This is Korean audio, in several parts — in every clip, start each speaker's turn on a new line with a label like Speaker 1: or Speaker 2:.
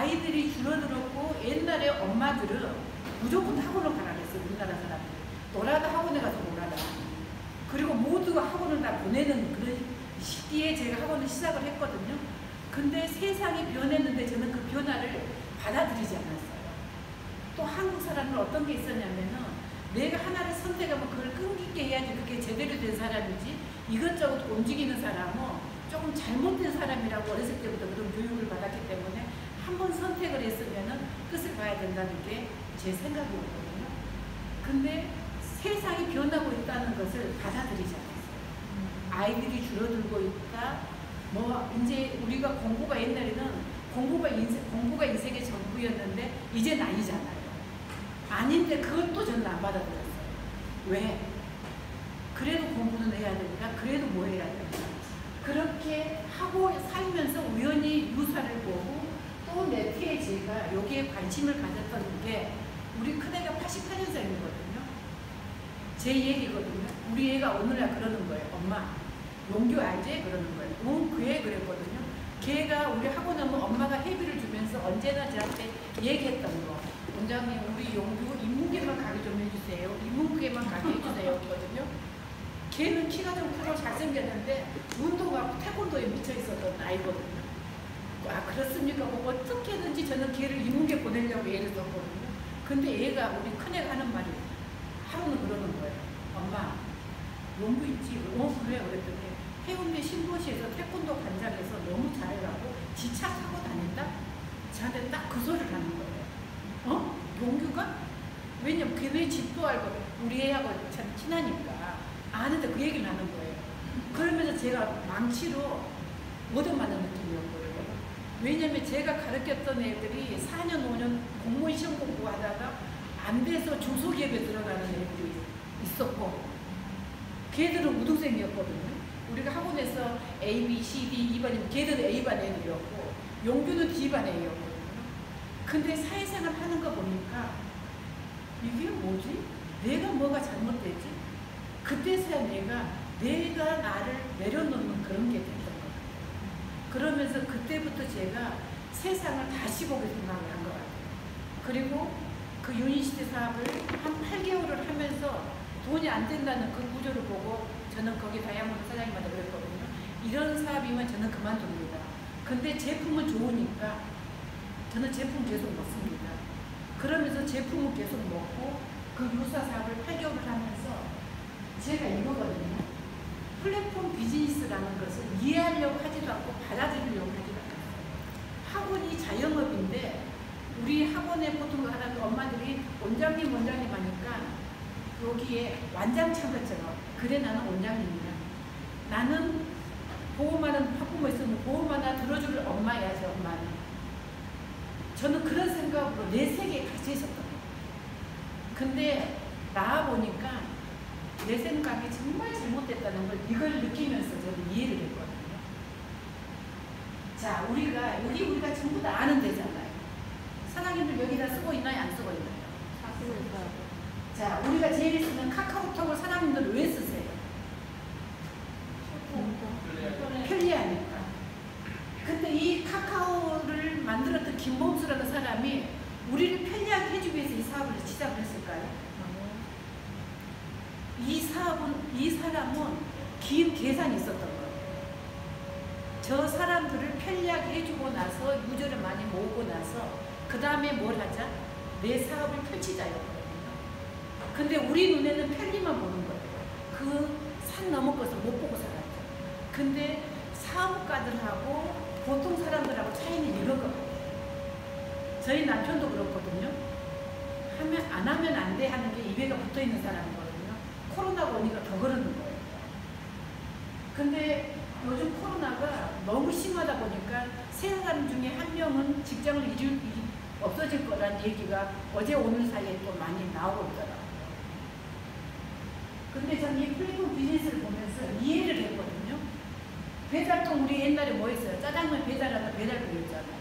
Speaker 1: 아이들이 줄어들었고 옛날에 엄마들은 무조건 학원을 가라 그랬어요. 우리나라 사람들. 놀아도 학원에 가서 놀아라. 그리고 모두가 학원을 다 보내는 그런 시기에 제가 학원을 시작을 했거든요. 근데 세상이 변했는데 저는 그 변화를 받아들이지 않았어요. 또 한국 사람은 어떤 게 있었냐면은 내가 하나를 선택하면 그걸 끈기 있게 해야지 그게 제대로 된 사람이지 이것저것 움직이는 사람은 조금 잘못된 사람이라고 어렸을 때부터 그런 교육을 받았기 때문에 한번 선택을 했으면은 끝을 봐야 된다는 게 제 생각이었거든요. 근데 세상이 변하고 있다는 것을 받아들이지 않았어요. 아이들이 줄어들고 있다. 뭐 이제 우리가 공부가 옛날에는 공부가 인생의 전부였는데 이제 아니잖아요. 아닌데 그것도 저는 안 받아들였어요. 왜? 그래도 공부는 해야 됩니다. 그래도 뭐 해야 됩니다. 그렇게 하고 살면서 우연히 유사를 보고 또 네트에 제가 여기에 관심을 가졌던 게 우리 큰애가 88년생이거든요. 제 얘기거든요. 우리 애가 오늘날 그러는 거예요. 엄마, 용규 알지? 그러는 거예요. 그애 그랬거든요. 걔가 우리 학원 오면 엄마가 회비를 주면서 언제나 저한테 얘기했던 거. 원장님, 우리 용규 인문계만 가게 좀 해주세요. 인문계만 가게 해주세요. 거든요. 걔는 키가 좀 크고 잘생겼는데 운동하고 태권도에 미쳐 있었던 아이거든요. 아, 그렇습니까? 뭐 어떻게든지 저는 걔를 인문계 보내려고 애를 썼거든요. 근데 얘가 우리 큰애가 하는 말이 하루는 그러는 거예요. 엄마, 용구 있지? 그래. 그랬더니 해운대 신도시에서 태권도 관장에서 너무 잘해가고 지차 타고 다닌다? 저한테 딱 그 소리를 하는 거예요. 용규가? 왜냐면 걔네 집도 알고 우리 애하고 참 친하니까 아는데 그 얘기를 하는 거예요. 그러면서 제가 망치로 얻어맞는 느낌이었거든요. 왜냐면 제가 가르쳤던 애들이 4년, 5년 공무원 시험 공부하다가 안 돼서 중소기업에 들어가는 애들이 있었고 걔들은 우등생이었거든요. 우리가 학원에서 A, B, C, D, 2반이면 걔들은 A반 애들이었고 용규는 D반 애였거든요. 근데 사회생활 하는 거 보니까 이게 뭐지? 내가 뭐가 잘못되지? 그때서야 내가 나를 내려놓는 그런 게 됐던 것 같아요. 그러면서 그때부터 제가 세상을 다시 보게 생각을 한 것 같아요. 그리고 그 유니시티 사업을 한 8개월을 하면서 돈이 안 된다는 그 구조를 보고 저는 거기 다이아몬드 사장님한테 그랬거든요. 이런 사업이면 저는 그만둡니다. 근데 제품은 좋으니까 저는 제품 계속 먹습니다. 그러면서 제품을 계속 먹고 그 유사 사업을 8개월을 하면서 제가 이거거든요. 플랫폼 비즈니스라는 것을 이해하려고 하지도 않고 받아들이려고 하지도 않았어요. 학원이 자영업인데 우리 학원에 보통 하는 엄마들이 원장님 하니까 여기에 완장창같처럼 그래 나는 원장님이야. 나는 보험하는 학부모 있으면 보험 하나 들어줄 엄마야지 엄마는. 저는 그런 생각으로 내 세계에 갇혀 있었던 거예요. 근데 나와보니까 내 생각이 정말 잘못됐다는 걸 이걸 느끼면서 저는 이해를 했거든요. 자, 우리가 전부 다 아는 데잖아요. 사장님들 여기다 쓰고 있나요? 안 쓰고 있나요?
Speaker 2: 다 쓰고 있어요.
Speaker 1: 자, 우리가 제일 쓰는 카카오톡을 사장님들 왜 쓰세요? 편리하니까. 근데 이 카카오를 만들었던 김범수라는 사람이 우리를 편리하게 해주기 위해서 이 사업을 시작을 했을까요? 이 사람은 긴 계산이 있었던 거예요. 저 사람들을 편리하게 해주고 나서 유저를 많이 모으고 나서 그 다음에 뭘 하자? 내 사업을 펼치자였거든요. 근데 우리 눈에는 편리만 보는 거예요. 그 산 넘은 것을 못 보고 살았죠. 근데 사업가들하고 보통 사람들하고 차이는 이런 것 같아요. 저희 남편도 그렇거든요. 안 하면 안 돼 하는 게 입에가 붙어 있는 사람이거든요. 코로나가 오니까 더 그러는 거예요. 근데 요즘 코로나가 너무 심하다 보니까 세 사람 중에 한 명은 직장을 없어질 거라는 얘기가 어제 오늘 사이에 또 많이 나오고 있더라고요. 근데 저는 이 플랫폼 비즈니스를 보면서 이해를 했거든요. 배달통 우리 옛날에 뭐 했어요? 짜장면 배달하다 배달부였잖아요.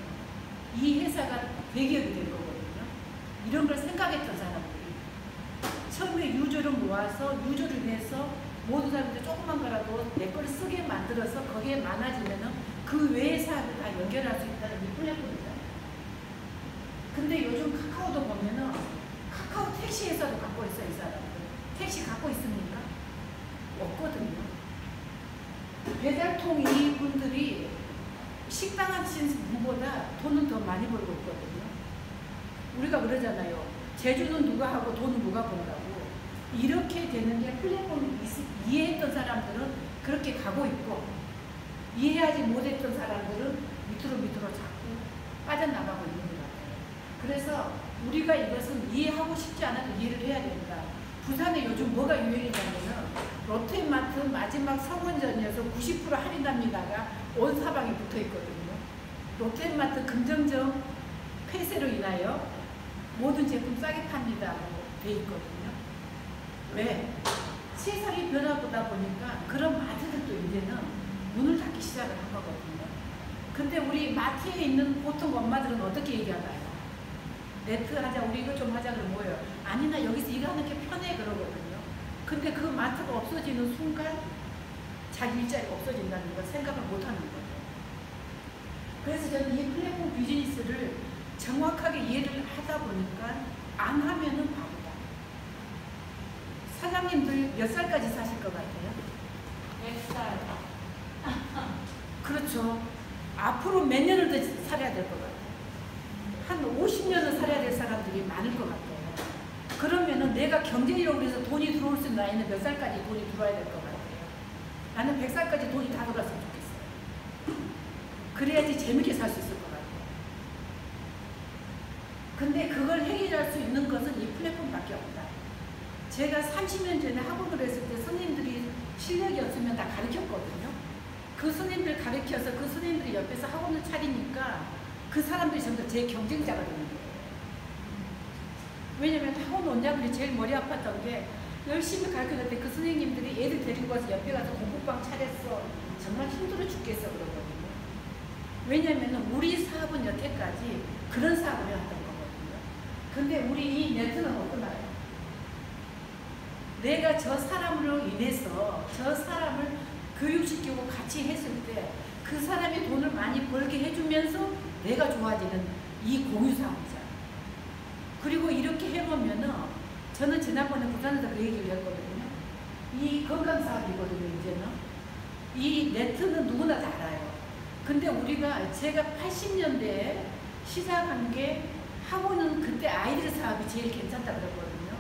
Speaker 1: 이 회사가 대기업이 될 거거든요. 이런 걸 생각했던 사람들이 처음에 유저를 모아서 유저를 위해서 모든 사람들이 조그만 거라도 내 걸 쓰게 만들어서 거기에 많아지면은 그 외의 사업을 다 연결할 수 있다는 이 플랫폼이잖아요. 카카오도 보면은 카카오 택시에서도 갖고 있어요. 이 사람들 택시 갖고 있습니까? 없거든요. 배달통 이분들이 식당 하신 분보다 돈은 더 많이 벌고 있거든요. 우리가 그러잖아요. 제주는 누가 하고 돈은 누가 번다고. 이렇게 되는 게 플랫폼을 이해했던 사람들은 그렇게 가고 있고, 이해하지 못했던 사람들은 밑으로 자꾸 빠져나가고 있는 것 같아요. 그래서 우리가 이것은 이해하고 싶지 않아도 이해를 해야 된다. 부산에 요즘 뭐가 유행이냐면은 롯데마트 마지막 성원전이어서 90% 할인합니다가 온 사방에 붙어 있거든요. 롯데마트 금정점 폐쇄로 인하여 모든 제품 싸게 팝니다라고 돼 있거든요. 왜? 세상이 변화보다 보니까 그런 마트들도 이제는 문을 닫기 시작을 한 거거든요. 근데 우리 마트에 있는 보통 엄마들은 어떻게 얘기하나요? 네트 하자, 우리 이거 좀 하자 그러면 뭐예요? 아니 나 여기서 이거 하는 게 편해 그러거든요. 근데 그 마트가 없어지는 순간 자기 일자리가 없어진다는 걸 생각을 못 하는 거예요. 그래서 저는 이 플랫폼 비즈니스를 정확하게 이해를 하다 보니까 안 하면은 바보다. 사장님들 몇 살까지 사실 것 같아요? 100살. 그렇죠. 앞으로 몇 년을 더 살아야 될 것 같아요. 한 50년은 살아야 될 사람들이 많을 것 같아요. 그러면은 내가 경제력으로 해서 돈이 들어올 수 있는 나이는 몇 살까지 돈이 들어와야 될 것 같아요? 나는 100살까지 돈이 다 들어왔으면 좋겠어요. 그래야지 재밌게 살 수 있을 것 같아요. 근데 그걸 해결할 수 있는 것은 이 플랫폼밖에 없다. 제가 30년 전에 학원을 했을 때 스님들이 실력이 없으면 다 가르쳤거든요. 그 스님들 가르쳐서 그 스님들이 옆에서 학원을 차리니까 그 사람들이 전부 제 경쟁자가 되는 거예요. 왜냐면 학원 원장들이 제일 머리 아팠던 게 열심히 가르쳐줄 때 그 선생님들이 애들 데리고 와서 옆에 가서 공부방 차렸어. 정말 힘들어 죽겠어 그러거든요. 왜냐면 우리 사업은 여태까지 그런 사업을 해왔던 거거든요. 근데 우리 이 네트는 어떠나요? 내가 저 사람으로 인해서 저 사람을 교육시키고 같이 했을 때 그 사람이 돈을 많이 벌게 해주면서 내가 좋아지는 이 공유사업이잖아요. 그리고 이렇게 해보면은 저는 지난번에 부산에서 그 얘기를 했거든요. 이 건강사업이거든요, 이제는. 이 네트는 누구나 다 알아요. 근데 우리가 제가 80년대에 시작한 게 학원은 그때 아이들 사업이 제일 괜찮다 그랬거든요.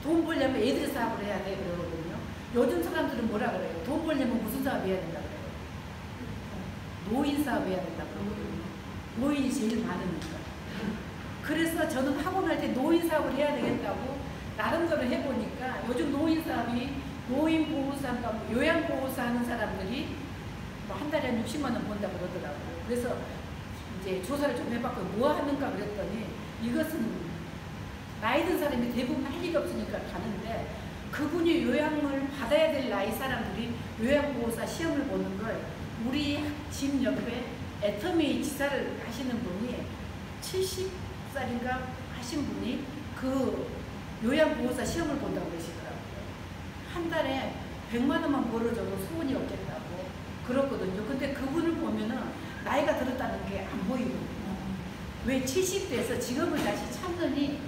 Speaker 1: 돈 벌려면 애들 사업을 해야 돼 그러거든요. 요즘 사람들은 뭐라 그래요? 돈 벌려면 무슨 사업 해야 된다 그래요? 노인 사업 해야 된다 그러거든요. 노인이 제일 많으니까. 그래서 저는 학원할 때 노인 사업을 해야 되겠다고 나름대로 해보니까 요즘 노인 사업이 노인보호사인가 요양보호사 하는 사람들이 뭐 한 달에 한 60만 원 번다 그러더라고요. 그래서 이제 조사를 좀 해봤고 뭐 하는가 그랬더니 이것은 나이 든 사람이 대부분 할 일이 없으니까 가는데 그분이 요양을 받아야 될 나이 사람들이 요양보호사 시험을 보는 걸 우리 집 옆에 애터미 지사를 하시는 분이 70살인가 하신 분이 그 요양보호사 시험을 본다고 그러시더라고요. 한 달에 100만 원만 벌어줘도 소원이 없겠다고 그렇거든요. 근데 그분을 보면은 나이가 들었다는 게 안 보이거든요. 왜 70대에서 직업을 다시 찾느니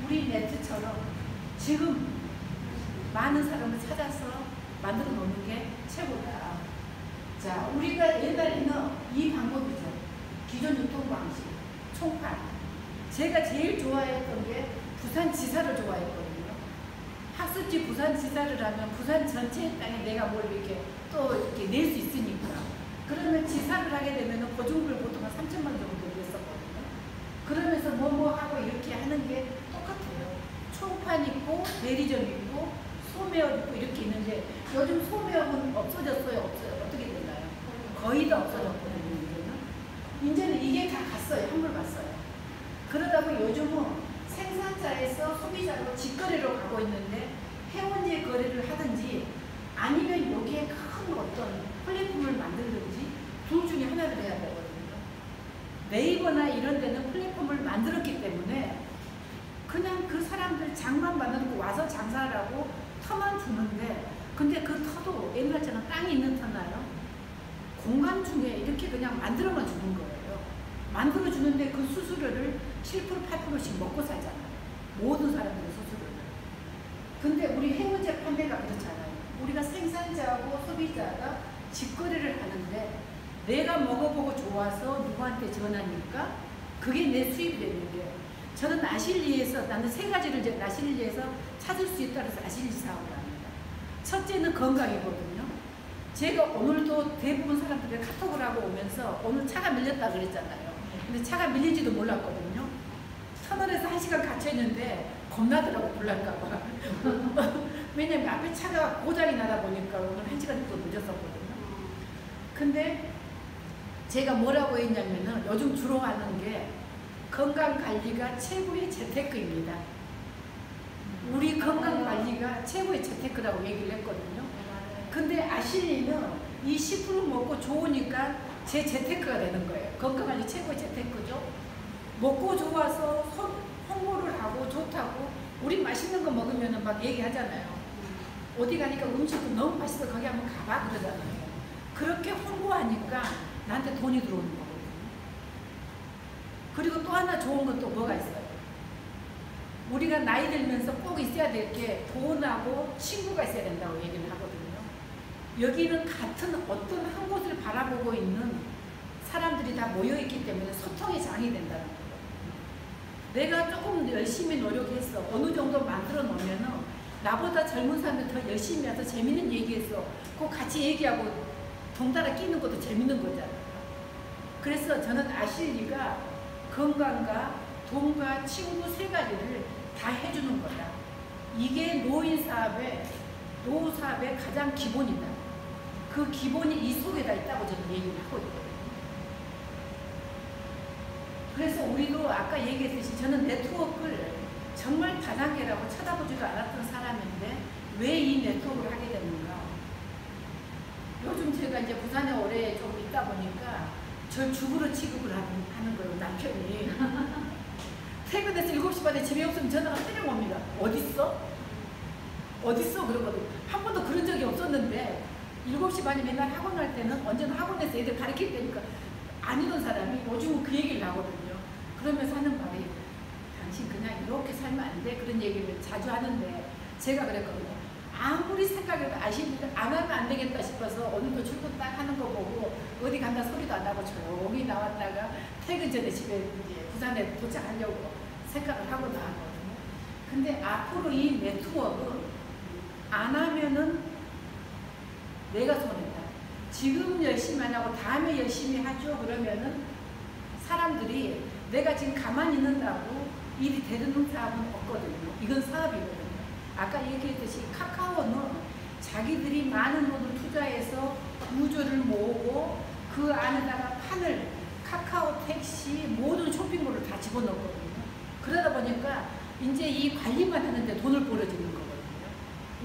Speaker 1: 우리 네트처럼 지금 많은 사람을 찾아서 만들어 놓는 게 최고다. 자, 우리가 옛날에는 이 방법이죠. 기존 유통 방식, 총판. 제가 제일 좋아했던 게 부산지사를 좋아했거든요. 학습지 부산지사를 하면 부산 전체 땅에 내가 뭘 이렇게 또 이렇게 낼 수 있으니까. 그러면 지사를 하게 되면 보증금을 보통 한 3천만 원 정도 냈었거든요. 그러면서 뭐 하고 이렇게 하는 게 똑같아요. 총판 있고 대리점 있고 소매업 있고 이렇게 있는데 요즘 소매업은 없어졌어요? 없어요? 어떻게 되나요? 거의 다 없어졌거든요. 이제는 이게 다 갔어요. 한물 갔어요. 그러다 보니 요즘은 생산자에서 소비자로 직거래로 가고 있는데 회원제 거래를 하든지 아니면 여기에 큰 어떤 플랫폼을 만들든지 둘 중에 하나를 해야 되거든요. 네이버나 이런 데는 플랫폼을 만들었기 때문에 그냥 그 사람들 장만 만들고 와서 장사를 하고 터만 주는데 근데 그 터도 옛날처럼 땅이 있는 터나요? 공간 중에 이렇게 그냥 만들어만 주는 거예요. 만들어주는데 그 수수료를 7%, 8%씩 먹고 살잖아요. 모든 사람들의 수수료를. 근데 우리 해운제 판매가 그렇잖아요. 우리가 생산자하고 소비자가 직거래를 하는데 내가 먹어보고 좋아서 누구한테 전하니까 그게 내 수입이 되는 게, 저는 나실리에서, 나는 세 가지를 이제 나실리에서 찾을 수 있다고 해서 나실리 사업을 합니다. 첫째는 건강이거든요. 제가 오늘도 대부분 사람들이 카톡을 하고 오면서 오늘 차가 밀렸다 그랬잖아요. 근데 차가 밀린지도 몰랐거든요. 터널에서 1시간 갇혀있는데 겁나더라고, 불날까봐. 왜냐면 앞에 차가 고장이 나다 보니까 오늘 1시간 정도 늦었었거든요. 근데 제가 뭐라고 했냐면은 요즘 주로 하는 게 건강관리가 최고의 재테크입니다. 우리 건강관리가 최고의 재테크라고 얘기를 했거든요. 근데 아실리는 이 식품을 먹고 좋으니까 제 재테크가 되는 거예요. 건강관리 최고의 재테크죠. 먹고 좋아서 홍보를 하고 좋다고, 우리 맛있는 거 먹으면 막 얘기하잖아요. 어디 가니까 음식도 너무 맛있어, 거기 한번 가봐 그러잖아요. 그렇게 홍보하니까 나한테 돈이 들어오는 거거든요. 그리고 또 하나 좋은 건 또 뭐가 있어요? 우리가 나이 들면서 꼭 있어야 될 게 돈하고 친구가 있어야 된다고 얘기를 하거든요. 여기는 같은 어떤 한 곳을 바라보고 있는 사람들이 다 모여있기 때문에 소통의 장이 된다는 거예요. 내가 조금 열심히 노력해서 어느 정도 만들어 놓으면은 나보다 젊은 사람들 더 열심히 해서 재밌는 얘기해서 꼭 같이 얘기하고 덩달아 끼는 것도 재밌는 거잖아요. 그래서 저는 아실리가 건강과 돈과 친구 세 가지를 다 해주는 거다. 이게 노인사업의, 노사업의 가장 기본이다. 그 기본이 이 속에다 있다고 저는 얘기를 하고 있거든요. 그래서 우리도 아까 얘기했듯이 저는 네트워크를 정말 다단계라고 쳐다보지도 않았던 사람인데 왜 이 네트워크를 하게 됐는가. 요즘 제가 이제 부산에 오래 좀 있다 보니까 절 주부로 취급을 하는 거예요, 남편이. 퇴근해서 7시 반에 집에 없으면 전화가 때려 옵니다. 어딨어? 어딨어? 그러거든요. 한 번도 그런 적이 없었는데 7시 반에 맨날 학원 갈 때는 언제나 학원에서 애들 가르칠 때니까 아니던 사람이 요즘은 그 얘기를 하거든요. 그러면서 하는 말이 당신 그냥 이렇게 살면 안 돼? 그런 얘기를 자주 하는데 제가 그랬거든요. 아무리 생각해도 아시니까 안 하면 안 되겠다 싶어서 오늘도 출근 딱 하는 거 보고 어디 간다 소리도 안 하고 조용히 나왔다가 퇴근 전에 집에 이제 부산에 도착하려고 생각을 하고 나왔거든요. 근데 앞으로 이 네트워크는 안 하면은 내가 손해다. 지금 열심히 안 하고 다음에 열심히 하죠. 그러면은 사람들이 내가 지금 가만히 있는다고 일이 되는 사업은 없거든요. 이건 사업이거든요. 아까 얘기했듯이 카카오는 자기들이 많은 돈을 투자해서 유저를 모으고 그 안에다가 판을 카카오 택시 모든 쇼핑몰을 다 집어넣거든요. 그러다 보니까 이제 이 관리만 하는데 돈을 벌어지는 거거든요.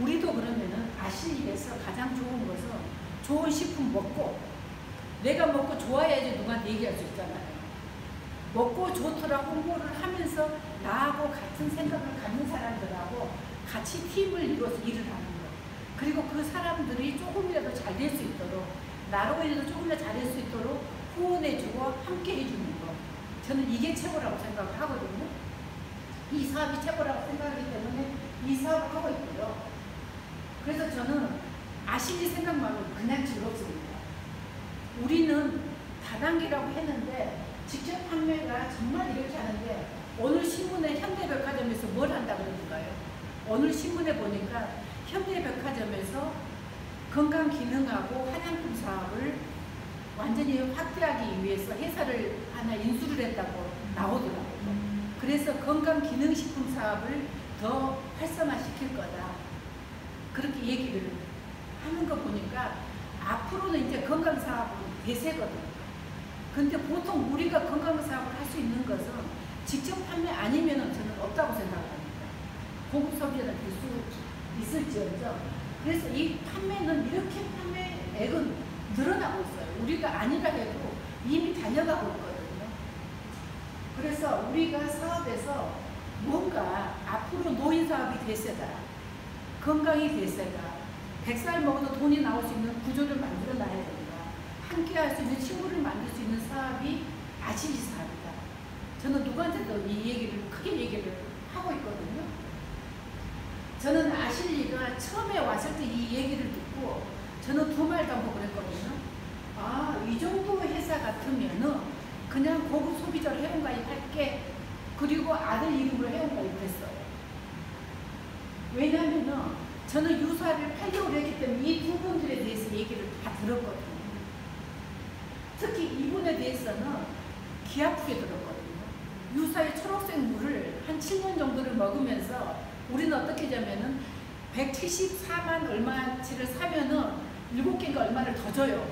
Speaker 1: 우리도 그러면은 아실리에서 가장 좋은 것은 좋은 식품 먹고 내가 먹고 좋아야지 누구한테 얘기할 수 있잖아요. 먹고 좋더라 홍보를 하면서 나하고 같은 생각을 갖는 사람들하고 같이 팀을 이루어서 일을 하는 거. 그리고 그 사람들이 조금이라도 잘 될 수 있도록, 나로 인해서 조금이라도 잘 될 수 있도록 후원해주고 함께 해주는 거. 저는 이게 최고라고 생각을 하거든요. 이 사업이 최고라고 생각하기 때문에 이 사업을 하고 있고요. 그래서 저는 아실리 생각만으로 그냥 즐겁습니다. 우리는 다단계라고 했는데 직접 판매가 정말 이렇게 하는데 오늘 신문에 현대백화점에서 뭘 한다고 그러는가요? 오늘 신문에 보니까 현대백화점에서 건강기능하고 한약품 사업을 완전히 확대하기 위해서 회사를 하나 인수를 했다고 나오더라고요. 그래서 건강기능식품 사업을 더 활성화시킬 거다. 그렇게 얘기를 하는 거 보니까 앞으로는 이제 건강사업은 대세거든요. 근데 보통 우리가 건강사업을 할 수 있는 것은 직접 판매 아니면 저는 없다고 생각합니다. 고급 소비자는 될 수 있을지언정. 그래서 이 판매는 이렇게 판매액은 늘어나고 있어요. 우리가 아니라 해도 이미 달려가고 있거든요. 그래서 우리가 사업에서 뭔가 앞으로 노인 사업이 대세다. 건강이 대세다. 100살 먹어도 돈이 나올 수 있는 구조를 만들어 놔야 된다. 함께 할 수 있는 친구를 만들 수 있는 사업이 아실리 사업. 저는 누구한테도 이 얘기를 크게 얘기를 하고 있거든요. 저는 아실리가 처음에 왔을 때 이 얘기를 듣고 저는 두 말도 안 하고 그랬거든요. 아, 이 정도 회사 같으면은 그냥 고급 소비자로 회원가입할게. 그리고 아들 이름으로 회원가입했어요. 왜냐면은 저는 유사를 8개월 했기 때문에 이 두 분들에 대해서 얘기를 다 들었거든요. 특히 이분에 대해서는 귀 아프게 들었거든요. 유사의 초록색 물을 한 7년 정도를 먹으면서 우리는 어떻게 하냐면은 174만 얼마치를 사면은 7개인가 얼마를 더 줘요.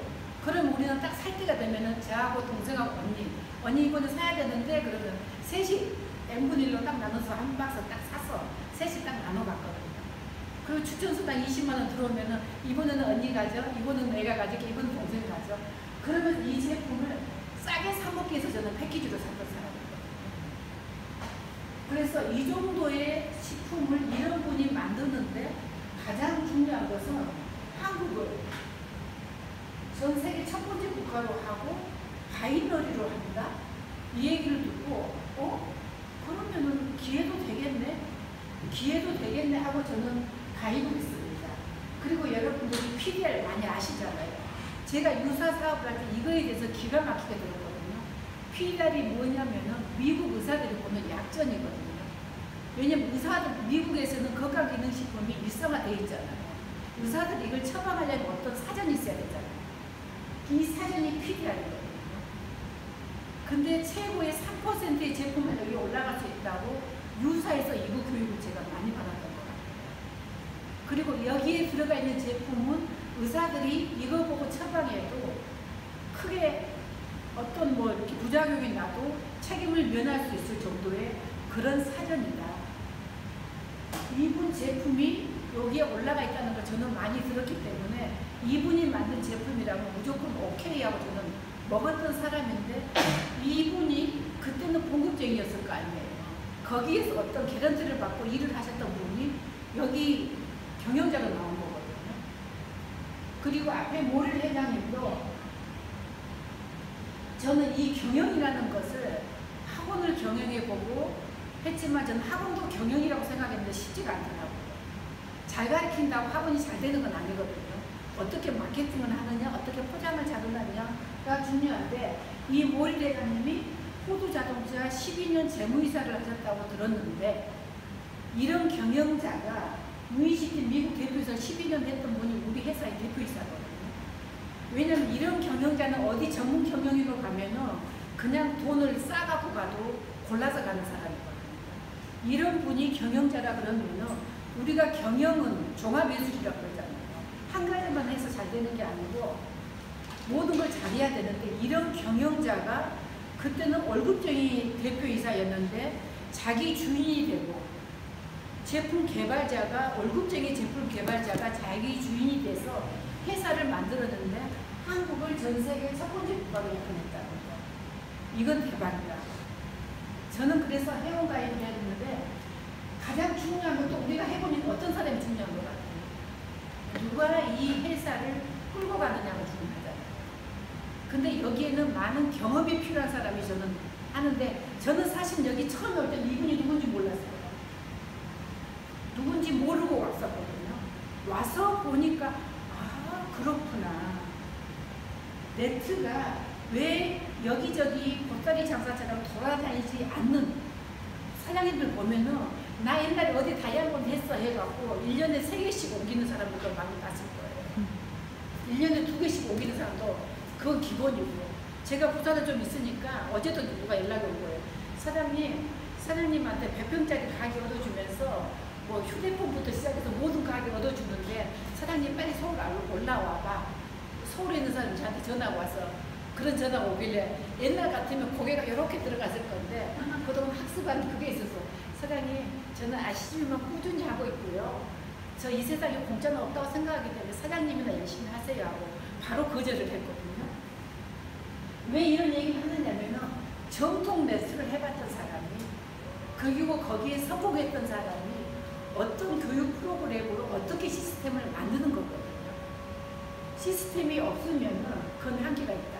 Speaker 1: 그럼 우리는 딱 살 때가 되면은 저하고 동생하고 언니 이거는 사야 되는데 그러면 셋이 n분의 1로 딱 나눠서 한 박스 딱 사서 셋이 딱 나눠 갔거든요. 그리고 추천수당 20만 원 들어오면은 이번에는 언니 가져, 이번은 내가 가질게, 이번은 동생이 가져. 그러면 이 제품을 싸게 사 먹기 위해서 저는 패키지로 샀던 사람이거든요. 그래서 이 정도의 식품을 이런 분이 만드는데 가장 중요한 것은 한국을 전 세계 첫 번째 국가로 하고 바이너리로 한다? 이 얘기를 듣고 그러면은 기회도 되겠네 하고 저는 가입을 했습니다. 그리고 여러분들이 PDR 많이 아시잖아요. 제가 유사 사업을 할 때 이거에 대해서 기가 막히게 들었거든요. PDR이 뭐냐면은 미국 의사들이 보는 약전이거든요. 왜냐면 미국에서는 건강기능식품이 일상화되어 있잖아요. 의사들이 이걸 처방하려면 어떤 사전이 있어야 되잖아요. 이 사전이 PDR이거든요. 근데 최고의 3%의 제품만 여기 올라갈 수 있다고 유사에서 이거 교육을 제가 많이 받았던 것 같아요. 그리고 여기에 들어가 있는 제품은 의사들이 이거 보고 처방해도 크게 어떤 뭐 이렇게 부작용이 나도 책임을 면할 수 있을 정도의 그런 사전이다. 이분 제품이 여기에 올라가 있다는 걸 저는 많이 들었기 때문에 이분이 만든 제품이라면 무조건 오케이 하고 저는 먹었던 사람인데 이분이 그때는 봉급쟁이였을 거 아니에요. 거기에서 어떤 개런티를 받고 일을 하셨던 분이 여기 경영자로 나온 거거든요. 그리고 앞에 모릴 회장님도 저는 이 경영이라는 것을 학원을 경영해보고 했지만 저는 학원도 경영이라고 생각했는데 쉽지가 않더라고요. 잘 가르친다고 학원이 잘 되는 건 아니거든요. 어떻게 마케팅을 하느냐, 어떻게 포장을 잘하느냐가 중요한데 이 모릴 회장님이 호두자동차 12년 재무이사를 하셨다고 들었는데 이런 경영자가 유니시티 미국 대표이사 12년 했던 분이 우리 회사의 대표이사거든요. 왜냐면 이런 경영자는 어디 전문 경영인으로 가면은 그냥 돈을 싸갖고 가도 골라서 가는 사람이거든요. 이런 분이 경영자라 그러면은 우리가 경영은 종합예술이라고 그러잖아요. 한 가지만 해서 잘 되는 게 아니고 모든 걸 잘해야 되는데 이런 경영자가 그때는 월급쟁이 대표이사였는데 자기 주인이 되고 제품 개발자가 월급쟁이 제품 개발자가 자기 주인이 돼서 회사를 만들었는데 한국을 전 세계 첫 번째 국가로 오픈했다는 거. 이건 대박이다. 저는 그래서 회원가입을 했는데 가장 중요한 건 또 우리가 해보니까 어떤 사람이 중요한 것 같아요. 누가 이 회사를 끌고 가느냐가 중요하잖아요. 근데 여기에는 많은 경험이 필요한 사람이 저는 하는데 저는 사실 여기 처음에 올 때 이분이 누군지 몰랐어요. 누군지 모르고 왔었거든요. 와서 보니까 그렇구나. 네트가 왜 여기저기 보따리 장사처럼 돌아다니지 않는 사장님들 보면은 나 옛날에 어디 다이아몬드 했어 해갖고 1년에 3개씩 옮기는 사람들도 많이 봤을 거예요. 1년에 2개씩 옮기는 사람도 그건 기본이고 제가 부산에 좀 있으니까 어제도 누가 연락이 온 거예요. 사장님한테 100평짜리 가게 얻어주면서 뭐 휴대폰부터 시작해서 모든 가게 얻어주는데 사장님 빨리 서울 올라와봐. 서울에 있는 사람이 저한테 전화가 와서 그런 전화가 오길래 옛날 같으면 고개가 이렇게 들어갔을 건데 그동안 학습한 그게 있어서 사장님 저는 아시지만 꾸준히 하고 있고요. 저 이 세상에 공짜는 없다고 생각하기 때문에 사장님이나 열심히 하세요 하고 바로 거절을 했거든요. 왜 이런 얘기를 하느냐면은 정통 매수를 해봤던 사람이 그리고 거기에 성공했던 사람이 어떤 교육 프로그램으로 어떻게 시스템을 만드는 거거든요. 시스템이 없으면은 그건 한계가 있다.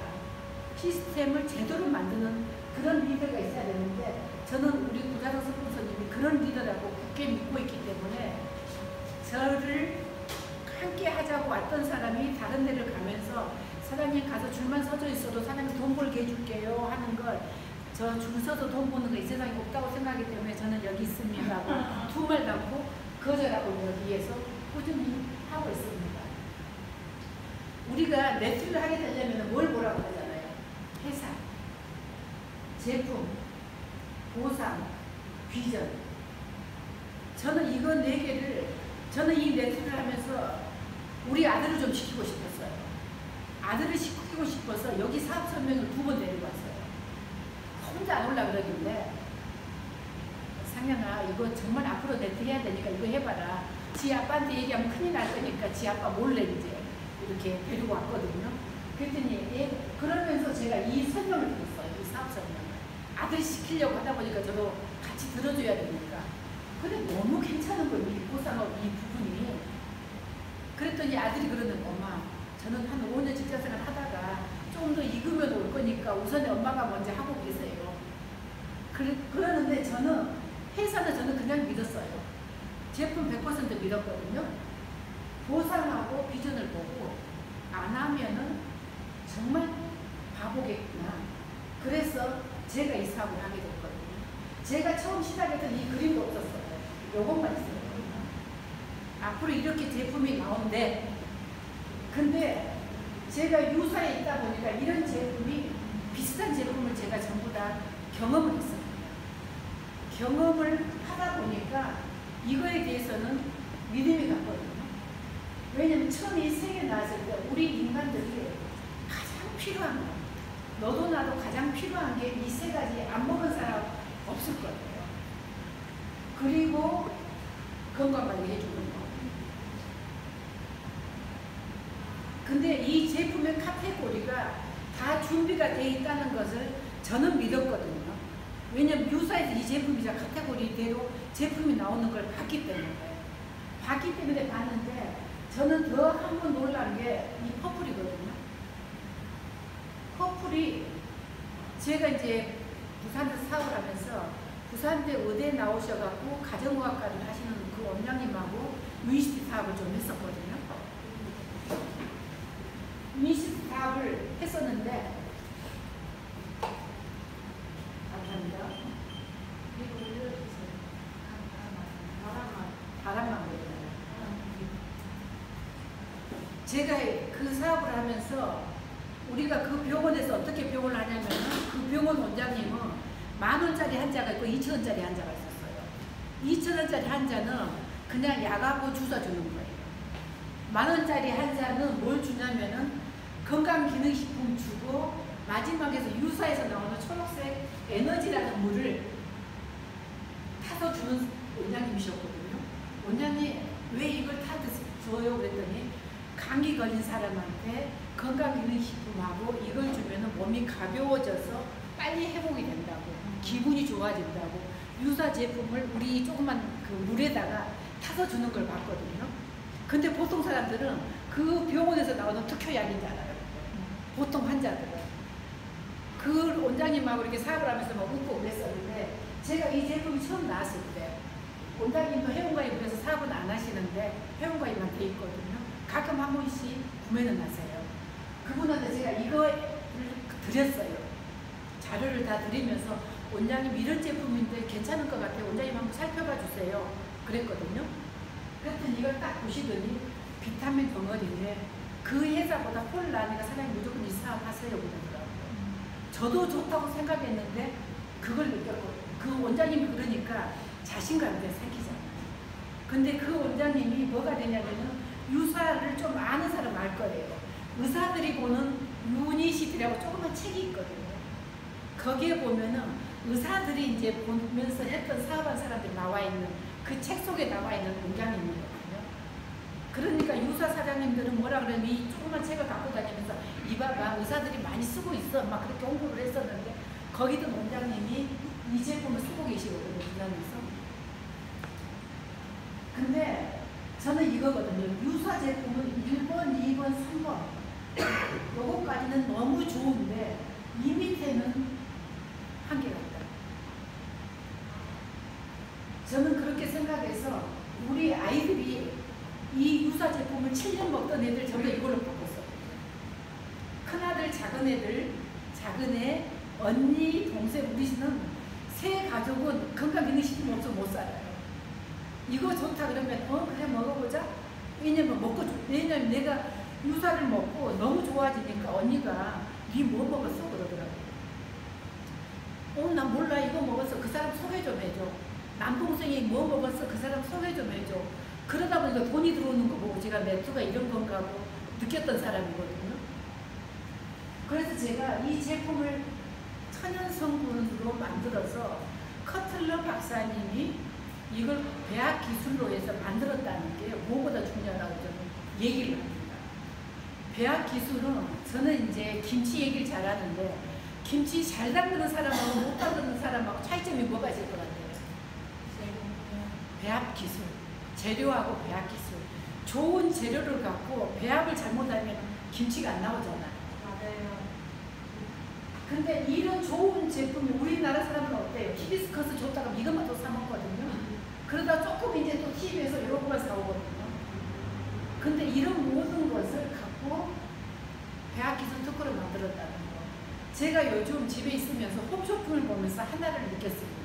Speaker 1: 시스템을 제대로 만드는 그런 리더가 있어야 되는데 저는 우리 고자성 스폰서님이 그런 리더라고 굳게 믿고 있기 때문에 저를 함께 하자고 왔던 사람이 다른 데를 가면서 사장님 가서 줄만 서져 있어도 사장님 돈 벌게 해줄게요 하는 걸 저 줄 서서 돈 버는 거 이 세상에 없다고 생각하기 때문에 저는 여기 있습니다 하고 두 말 담고 거절하고 여기에서 꾸준히 하고 있습니다. 우리가 매출을 하게 되려면 뭘 보라고 하잖아요. 회사, 제품, 보상, 비전. 저는 이거 4개를 저는 이 매출을 하면서 우리 아들을 좀 시키고 싶었어요. 아들을 시키고 싶어서 여기 사업 설명을 2번 데리고 왔어요. 혼자 안 올라 그러길래 상현아 이거 정말 앞으로 네트 해야 되니까 이거 해봐라. 지 아빠한테 얘기하면 큰일 날 거니까 지 아빠 몰래 이제 이렇게 데리고 왔거든요. 그랬더니 그러면서 제가 이 설명을 들었어요. 이 사업 설명을. 아들 시키려고 하다 보니까 저도 같이 들어줘야 되니까. 근데 너무 괜찮은 거예요. 이 보상업 이 부분이. 그랬더니 아들이 그러는 거 엄마 저는 한 5년 직장생활 하다가 좀 더 익으면 올 거니까 우선에 엄마가 먼저 하고 계세요. 그러는데 저는 회사는 저는 그냥 믿었어요. 제품 100% 믿었거든요. 보상하고 비전을 보고 안 하면은 정말 바보겠구나. 그래서 제가 이 사업을 하게 됐거든요. 제가 처음 시작했던 이 그림도 없었어요. 요것만 있었거든요. 앞으로 이렇게 제품이 나온대. 근데 제가 유사에 있다 보니까 이런 제품이 비슷한 제품을 제가 전부 다 경험을 했습니다. 경험을 하다 보니까 이거에 대해서는 믿음이 갔거든요. 왜냐면 처음에 세계 나왔을 때 우리 인간들이 가장 필요한 거 너도 나도 가장 필요한 게 이 3가지 안 먹은 사람 없을 거예요. 그리고 건강관리 해주는 거. 근데 이 제품의 카테고리가 다 준비가 되어 있다는 것을 저는 믿었거든요. 왜냐면 유사에서 이 제품이 카테고리대로 제품이 나오는 걸 봤기 때문에. 봤기 때문에 봤는데 저는 더 한 번 놀란 게 이 퍼플이거든요. 퍼플이 제가 이제 부산에서 사업을 하면서 부산대 의대에 나오셔갖고 가정의학과를 하시는 그 원장님하고 유니시티 사업을 좀 했었거든요. 유니시티 사업을 했었는데 감사합니다. 바람만 보여요. 제가 그 사업을 하면서 우리가 그 병원에서 어떻게 병원을 하냐면 그 병원 원장님은 10,000원짜리 한자가 있고 2,000원짜리 한자가 있었어요. 2,000원짜리 한자는 그냥 약하고 주사 주는 거예요. 10,000원짜리 한자는 뭘 주냐면은 건강기능식품 주고 마지막에서 유사에서 나오는 초록색 에너지라는 물을 타서 주는 원장님이셨거든요. 원장님 왜 이걸 타줘요? 그랬더니 감기 걸린 사람한테 건강기능식품하고 이걸 주면 몸이 가벼워져서 빨리 회복이 된다고 기분이 좋아진다고 유사 제품을 우리 조그만 그 물에다가 타서 주는 걸 봤거든요. 근데 보통 사람들은 그 병원에서 나오는 특효약인 줄 알아요. 보통 환자들은. 그 원장님하고 이렇게 사업을 하면서 막 웃고 그랬었는데 제가 이 제품이 처음 나왔을 때 원장님도 회원가입을 해서 사업은 안 하시는데 회원가입만 돼 있거든요. 가끔 한 번씩 구매는 하세요. 그분한테 제가 이거를 드렸어요. 자료를 다 드리면서 원장님 이런 제품인데 괜찮을 것 같아요. 원장님 한번 살펴봐 주세요. 그랬거든요. 그랬더니 이걸 딱 보시더니 비타민 덩어리인데 그 회사보다 홀 나니까 사장님 무조건 이 사업 하세요 그러더라고요. 저도 좋다고 생각했는데 그걸 느꼈고 그 원장님이 그러니까 자신감이 생기잖아요. 근데 그 원장님이 뭐가 되냐면은 유사를 좀 아는 사람 알 거예요. 의사들이 보는 유니시티라고 조그만 책이 있거든요. 거기에 보면은 의사들이 이제 보면서 했던 사업한 사람들이 나와 있는 그 책 속에 나와 있는 원장님이거든요. 그러니까 유사 사장님들은 뭐라 그러면 이 조그만 책을 갖고 다니면서 이봐봐 의사들이 많이 쓰고 있어 막 그렇게 홍보를 했었는데 거기도 원장님이 이 제품을 쓰고 계시거든요. 부산에서. 근데 저는 이거거든요. 유사 제품은 1번, 2번, 3번 요거까지는 너무 좋은데 이 밑에는 한계가 있다. 저는 그렇게 생각해서 우리 아이들이 이 유사 제품을 7년 먹던 애들 전부 이걸로 바꿨어요. 큰아들, 작은 애, 언니, 동생, 우리는 세 가족은 건강기능식품 없으면 못 살아요. 이거 좋다 그러면 그래 먹어보자. 왜냐면 내가 유사를 먹고 너무 좋아지니까 언니가 니 뭐 먹었어? 그러더라고요. 난 몰라. 이거 먹었어. 그 사람 소개 좀 해줘. 남동생이 뭐 먹었어? 그 사람 소개 좀 해줘. 그러다 보니까 돈이 들어오는 거 보고 제가 맥주가 이런 건가 하고 느꼈던 사람이거든요. 그래서 제가 이 제품을 천연 성분으로 만들어서 커틀러 박사님이 이걸 배합 기술로 해서 만들었다는 게 무엇보다 중요하다고 저는 얘기를 합니다. 배합 기술은 저는 이제 김치 얘기를 잘하는데 김치 잘 담그는 사람하고 못 담그는 사람하고 차이점이 뭐가 있을 것 같아요? 배합 기술, 재료하고 배합 기술. 좋은 재료를 갖고 배합을 잘못하면 김치가 안 나오잖아.
Speaker 2: 맞아요.
Speaker 1: 근데 이런 좋은 제품이 우리나라 사람은 어때요? 히비스커스 좋다고 이것만 또 사 먹거든요. 그러다 조금 이제 또 TV에서 이런 것만 사오거든요. 근데 이런 모든 것을 갖고 배합기술 특허를 만들었다는 거. 제가 요즘 집에 있으면서 홈쇼핑을 보면서 하나를 느꼈습니다.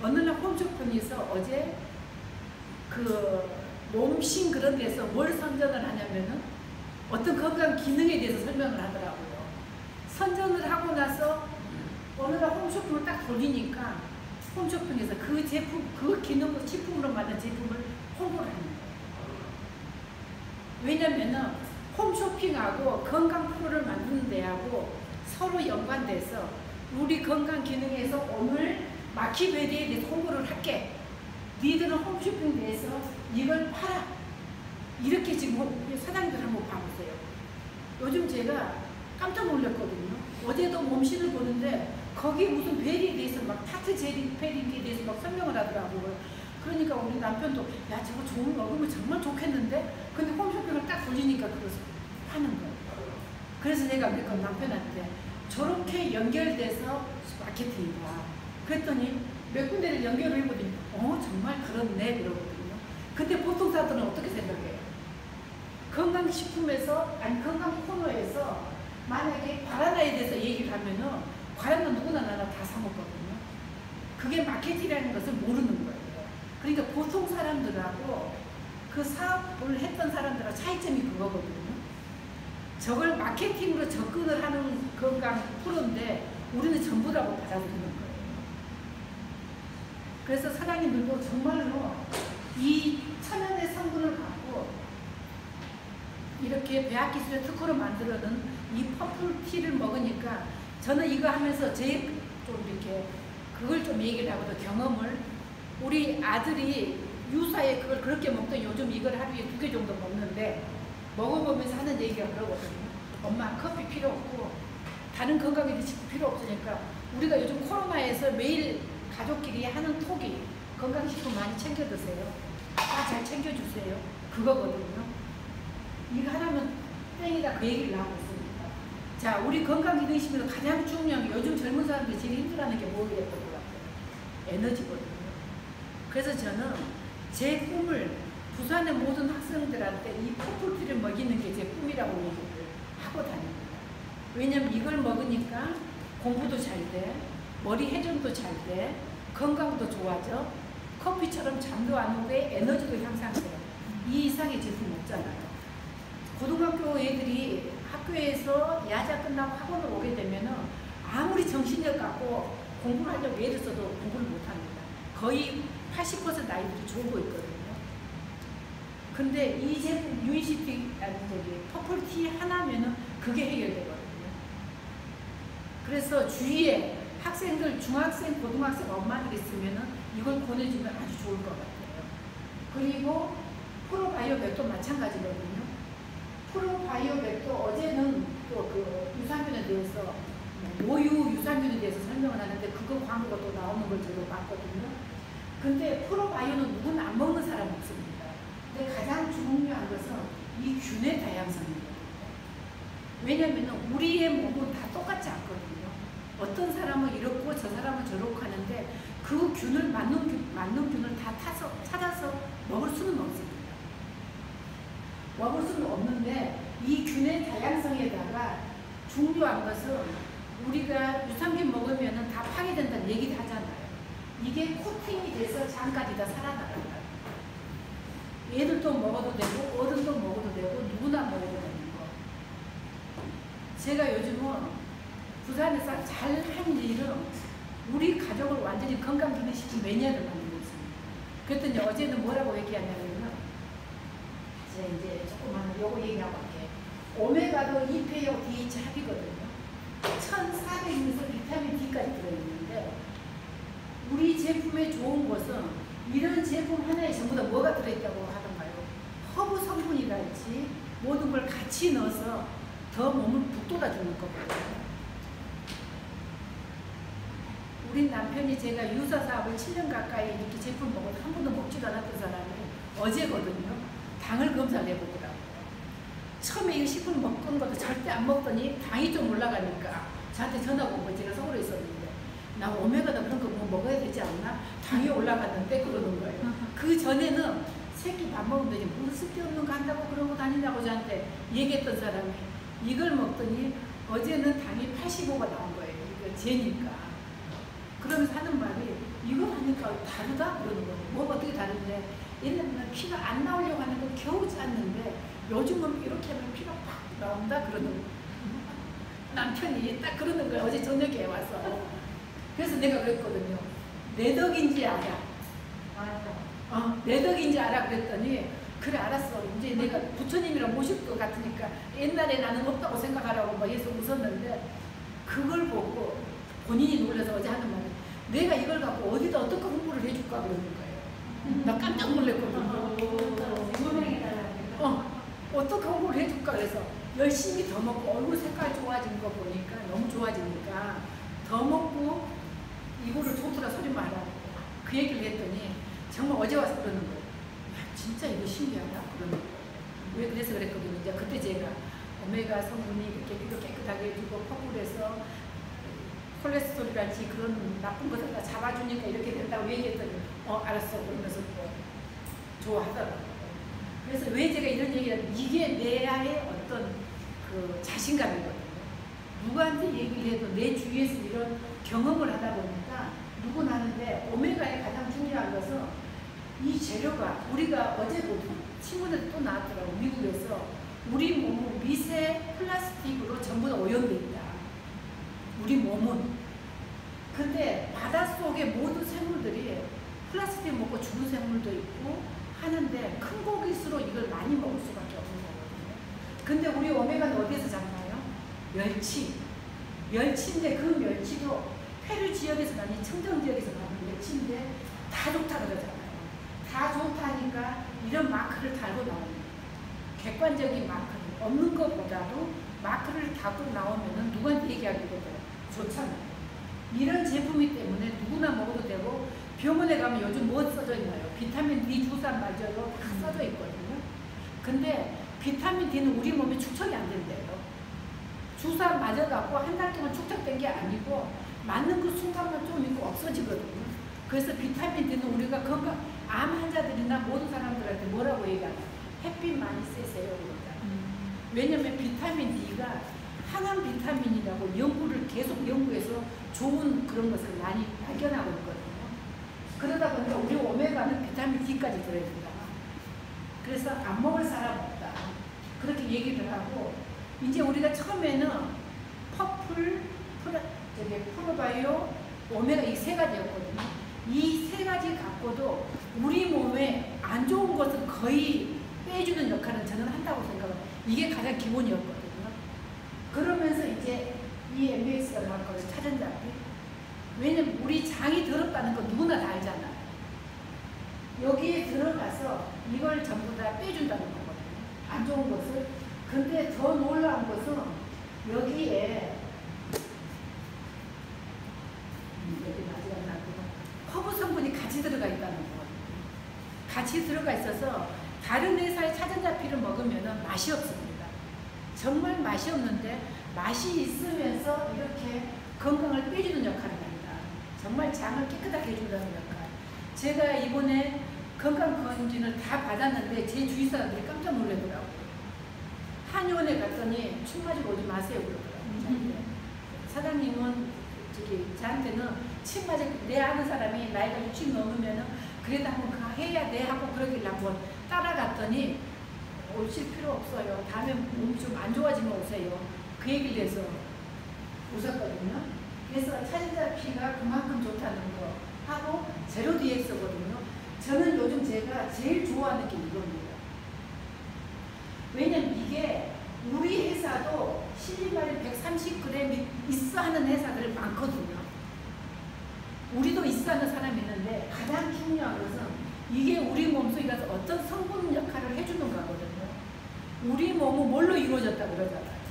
Speaker 1: 어느 날 홈쇼핑에서 어제 그 몸신 그런 데서 뭘 선전을 하냐면은 어떤 건강 기능에 대해서 설명을 하더라고요. 선전을 하고 나서 어느 날 홈쇼핑을 딱 돌리니까 홈쇼핑에서 그 제품, 그 기능으로 식품으로 만든 제품을 홍보를 하는 거예요. 왜냐면은 홈쇼핑하고 건강 프로를 만드는 데하고 서로 연관돼서 우리 건강 기능에서 오늘 마키베리에 대해서 홍보를 할게. 니들은 홈쇼핑 대해서 이걸 팔아. 이렇게 지금 사장님들 한번 봐보세요. 요즘 제가 깜짝 놀랐거든요. 어제도 몸신을 보는데 거기에 무슨 베리에 대해서 막 타트 제리 베리에 대해서 막 설명을 하더라고요. 그러니까 우리 남편도 야 저거 좋은 거 먹으면 정말 좋겠는데 근데 홈쇼핑을 딱 돌리니까 그것을 파는 거예요. 그래서 내가 그 남편한테 저렇게 연결돼서 마케팅이다. 그랬더니 몇 군데를 연결을 해보더니 정말 그렇네 그러거든요. 근데 보통 사람들은 어떻게 생각해요? 건강식품에서 아니 건강 코너에서 만약에 과라나에 대해서 얘기를 하면은 과라나 누구나 나나 다 사 먹거든요. 그게 마케팅이라는 것을 모르는 거예요. 그러니까 보통 사람들하고 그 사업을 했던 사람들하고 차이점이 그거거든요. 저걸 마케팅으로 접근을 하는 건강 프로인데 우리는 전부라고 받아들이는 거예요. 그래서 사장님들도 정말로 이 천연의 성분을 갖고 이렇게 배합기술의 특허로 만들어낸 이 퍼플티를 먹으니까 저는 이거 하면서 제 좀 이렇게 그걸 좀 얘기를 하고도 경험을 우리 아들이 유사에 그걸 그렇게 먹더니 요즘 이걸 하루에 2개 정도 먹는데 먹어보면서 하는 얘기가 그러거든요. 엄마 커피 필요 없고 다른 건강에 대해 필요 없으니까 우리가 요즘 코로나에서 매일 가족끼리 하는 톡이 건강식품 많이 챙겨 드세요. 잘 챙겨주세요. 그거거든요. 이거 하나면 땡이다 그 얘기를 하고 있습니다. 자, 우리 건강기능식품에서 가장 중요한 게 요즘 젊은 사람들이 제일 힘들어하는 게 뭐겠던 것 같아요? 에너지거든요. 그래서 저는 제 꿈을 부산의 모든 학생들한테 이 퍼플티를 먹이는 게 제 꿈이라고 얘기를 하고 다닙니다. 왜냐면 이걸 먹으니까 공부도 잘 돼, 머리 회전도 잘 돼, 건강도 좋아져, 커피처럼 잠도 안 오게 에너지도 향상돼요. 이 이상의 제품 없잖아요. 고등학교 애들이 학교에서 야자 끝나고 학원을 오게 되면은 아무리 정신력 갖고 공부를 하려고 애를 써도 공부를 못합니다. 거의 80% 아이들이 졸고 있거든요. 근데 이 제품 유니시티 퍼플티 하나면은 그게 해결되거든요. 그래서 주위에 학생들, 중학생, 고등학생 엄마들 있으면은 이걸 보내주면 아주 좋을 것 같아요. 그리고 프로바이오백도 마찬가지거든요. 프로바이오백도 어제는 또 그 유산균에 대해서 모유 유산균에 대해서 설명을 하는데 그거 광고가 또 나오는 걸 저도 봤거든요. 근데 프로바이오는 누구나 안 먹는 사람 없습니다. 근데 가장 중요한 것은 이 균의 다양성입니다. 왜냐면 우리의 몸은 다 똑같지 않거든요. 어떤 사람은 이렇고 저 사람은 저렇고 하는데 그 그 균을 맞는 균을 다 찾아서 먹을 수는 없습니다. 먹을 수는 없는데 이 균의 다양성에다가 중요한 것은 우리가 유산균 먹으면 다 파괴된다는 얘기도 하잖아요. 이게 코팅이 돼서 장까지 다 살아나간다. 애들도 먹어도 되고 어른도 먹어도 되고 누구나 먹어도 되는 거. 제가 요즘은 부산에서 잘한 일은 우리 가족을 완전히 건강기능시킨 매니아를 만들고 있습니다. 그랬더니 어제는 뭐라고 얘기하냐면 제가 이제 조금만 요거 얘기하고 할게요. 오메가도 EPA하고 DHA 합이거든요. 1400ml 비타민 D까지 들어있는데 우리 제품의 좋은 것은 이런 제품 하나에 전부 다 뭐가 들어있다고 하던가요? 허브 성분이랄지 모든 걸 같이 넣어서 더 몸을 북돋아주는 거거든요. 우리 남편이 제가 유사 사업을 7년 가까이 이렇게 제품 먹어도 한 번도 먹지도 않았던 사람이 어제거든요. 당을 검사를 해보더라고요. 처음에 이 식품 먹은 것도 절대 안 먹더니 당이 좀 올라가니까 저한테 전화가 온 거 제가 서울에 있었는데 나 오메가다 그런 거 뭐 먹어야 되지 않나? 당이 올라갔는데 그러는 거예요. 그 전에는 새끼 밥 먹는데 무슨 쓸데없는 거 한다고 그러고 다니냐고 저한테 얘기했던 사람이 이걸 먹더니 어제는 당이 85가 나온 거예요. 이거 재니까. 그러면서 하는 말이 이거 하니까 다르다? 그러는 거예요. 뭐가 어떻게 다른데 옛날에는 피가 안 나오려고 하는 건 겨우 짰는데 요즘은 이렇게 하면 피가 팍 나온다? 그러는 거예요. 남편이 딱 그러는 거예요. 어제 저녁에 와서. 그래서 내가 그랬거든요. 내 덕인지 알아. 내 덕인지 알아 그랬더니 그래 알았어. 이제 내가 부처님이랑 모실 것 같으니까 옛날에 나는 없다고 생각하라고 막 해서 웃었는데 그걸 보고 본인이 놀라서 어제 하는 말이 내가 이걸 갖고 어디다 어떻게 홍보를 해줄까 그러는 거예요. 나 깜짝 놀랐거든요. 어떻게 홍보를 해줄까 그래서 열심히 더 먹고 얼굴 색깔 좋아진 거 보니까 너무 좋아지니까 더 먹고 이거를 좋더라 소리 마라. 그 얘기를 했더니 정말 어제 와서 그러는 거예요. 야, 진짜 이거 신기하다 그러는 거예요. 왜 그래서 그랬거든요. 이제 그때 제가 오메가 성분이 이렇게 피부 깨끗하게 해주고 퍼블에서 콜레스테롤이랄지 그런 나쁜 것을 다 잡아주니까 이렇게 된다고 얘기했더니 알았어 그러면서 또 좋아하더라고요. 그래서 왜 제가 이런 얘기를 하냐면 이게 내야의 어떤 그 자신감이거든요. 누구한테 얘기를 해도 내 주위에서 이런 경험을 하다 보니까 누구나 하는데 오메가의 가장 중요한 것은 이 재료가 우리가 어제도 친구들 또 나왔더라고. 미국에서 우리 몸은 미세 플라스틱으로 전부 다 오염돼 있다. 우리 몸은. 근데 바닷속의 모든 생물들이 플라스틱 먹고 죽은 생물도 있고 하는데 큰 고기수록 이걸 많이 먹을 수밖에 없는 거거든요. 근데 우리 오메가는 어디에서 잡나요? 멸치. 멸치인데 그 멸치도 페루 지역에서 나는 청정 지역에서 나는 멸치인데 다 좋다 그러잖아요. 다 좋다니까 이런 마크를 달고 나옵니다. 객관적인 마크를 없는 것보다도 마크를 달고 나오면은 누구한테 얘기하기보다 좋잖아요. 이런 제품이 때문에 누구나 먹어도 되고 병원에 가면 요즘 뭐 써져 있나요? 비타민 D 주사 맞아요. 다 써져 있거든요. 근데 비타민 D는 우리 몸에 축적이 안 된대요. 주사 맞아갖고 한 달 동안 축적된 게 아니고 맞는 그 순간만 좀 있고 없어지거든요. 그래서 비타민 D는 우리가 건강, 암 환자들이나 모든 사람들한테 뭐라고 얘기하나? 햇빛 많이 쐬세요. 그러잖아요. 왜냐면 비타민 D가 항암 비타민이라고 연구를 계속 연구해서 좋은 그런 것을 많이 발견하고 있거든요. 그러다 보니까 우리 오메가는 비타민 D까지 들어있다. 그래서 안 먹을 사람 없다. 그렇게 얘기를 하고 이제 우리가 처음에는 퍼플, 프로바이오, 오메가 이 세 가지였거든요. 이 세 가지 갖고도 우리 몸에 안 좋은 것은 거의 빼주는 역할은 저는 한다고 생각해요. 이게 가장 기본이었거든요. 그러면서 이제 이 MBS가 나올 거를 찾은다고요. 왜냐면 우리 장이 더럽다는 거 누구나 다 알잖아요. 여기에 들어가서 이걸 전부 다 빼준다는 거거든요. 안 좋은 것을. 근데 더 놀라운 것은 여기에 여기 아직 안 나왔구나. 허브 성분이 같이 들어가 있다는 거거든요. 같이 들어가 있어서 다른 회사의 차전자피를 먹으면 맛이 없습니다. 정말 맛이 없는데 맛이 있으면서 이렇게 건강을 빼주는 역할을 합니다. 정말 장을 깨끗하게 해준다는 역할. 제가 이번에 건강검진을 다 받았는데 제 주위 사람들이 깜짝 놀라더라고요. 한의원에 갔더니 침 맞으고 오지 마세요 그러더라고요. 사장님은 저한테는 침 맞을 내 아는 사람이 나이가 60 넘으면은 그래도 한번 해야 돼 하고 그러길래 한번 따라갔더니 오실 필요 없어요. 다음에 몸이 좀 안 좋아지면 오세요. 그 얘기를 해서 웃었거든요. 그래서 차지자 피가 그만큼 좋다는 거 하고 제로 DX거든요. 저는 요즘 제가 제일 좋아하는 게 이겁니다. 왜냐면 이게 우리 회사도 실리마린 130g 있어 하는 회사들이 많거든요. 우리도 있어 하는 사람이 있는데 가장 중요한 것은 이게 우리 몸속에 가서 어떤 성분 역할을 해주는 거거든요. 우리 몸은 뭘로 이루어졌다 그러잖아요.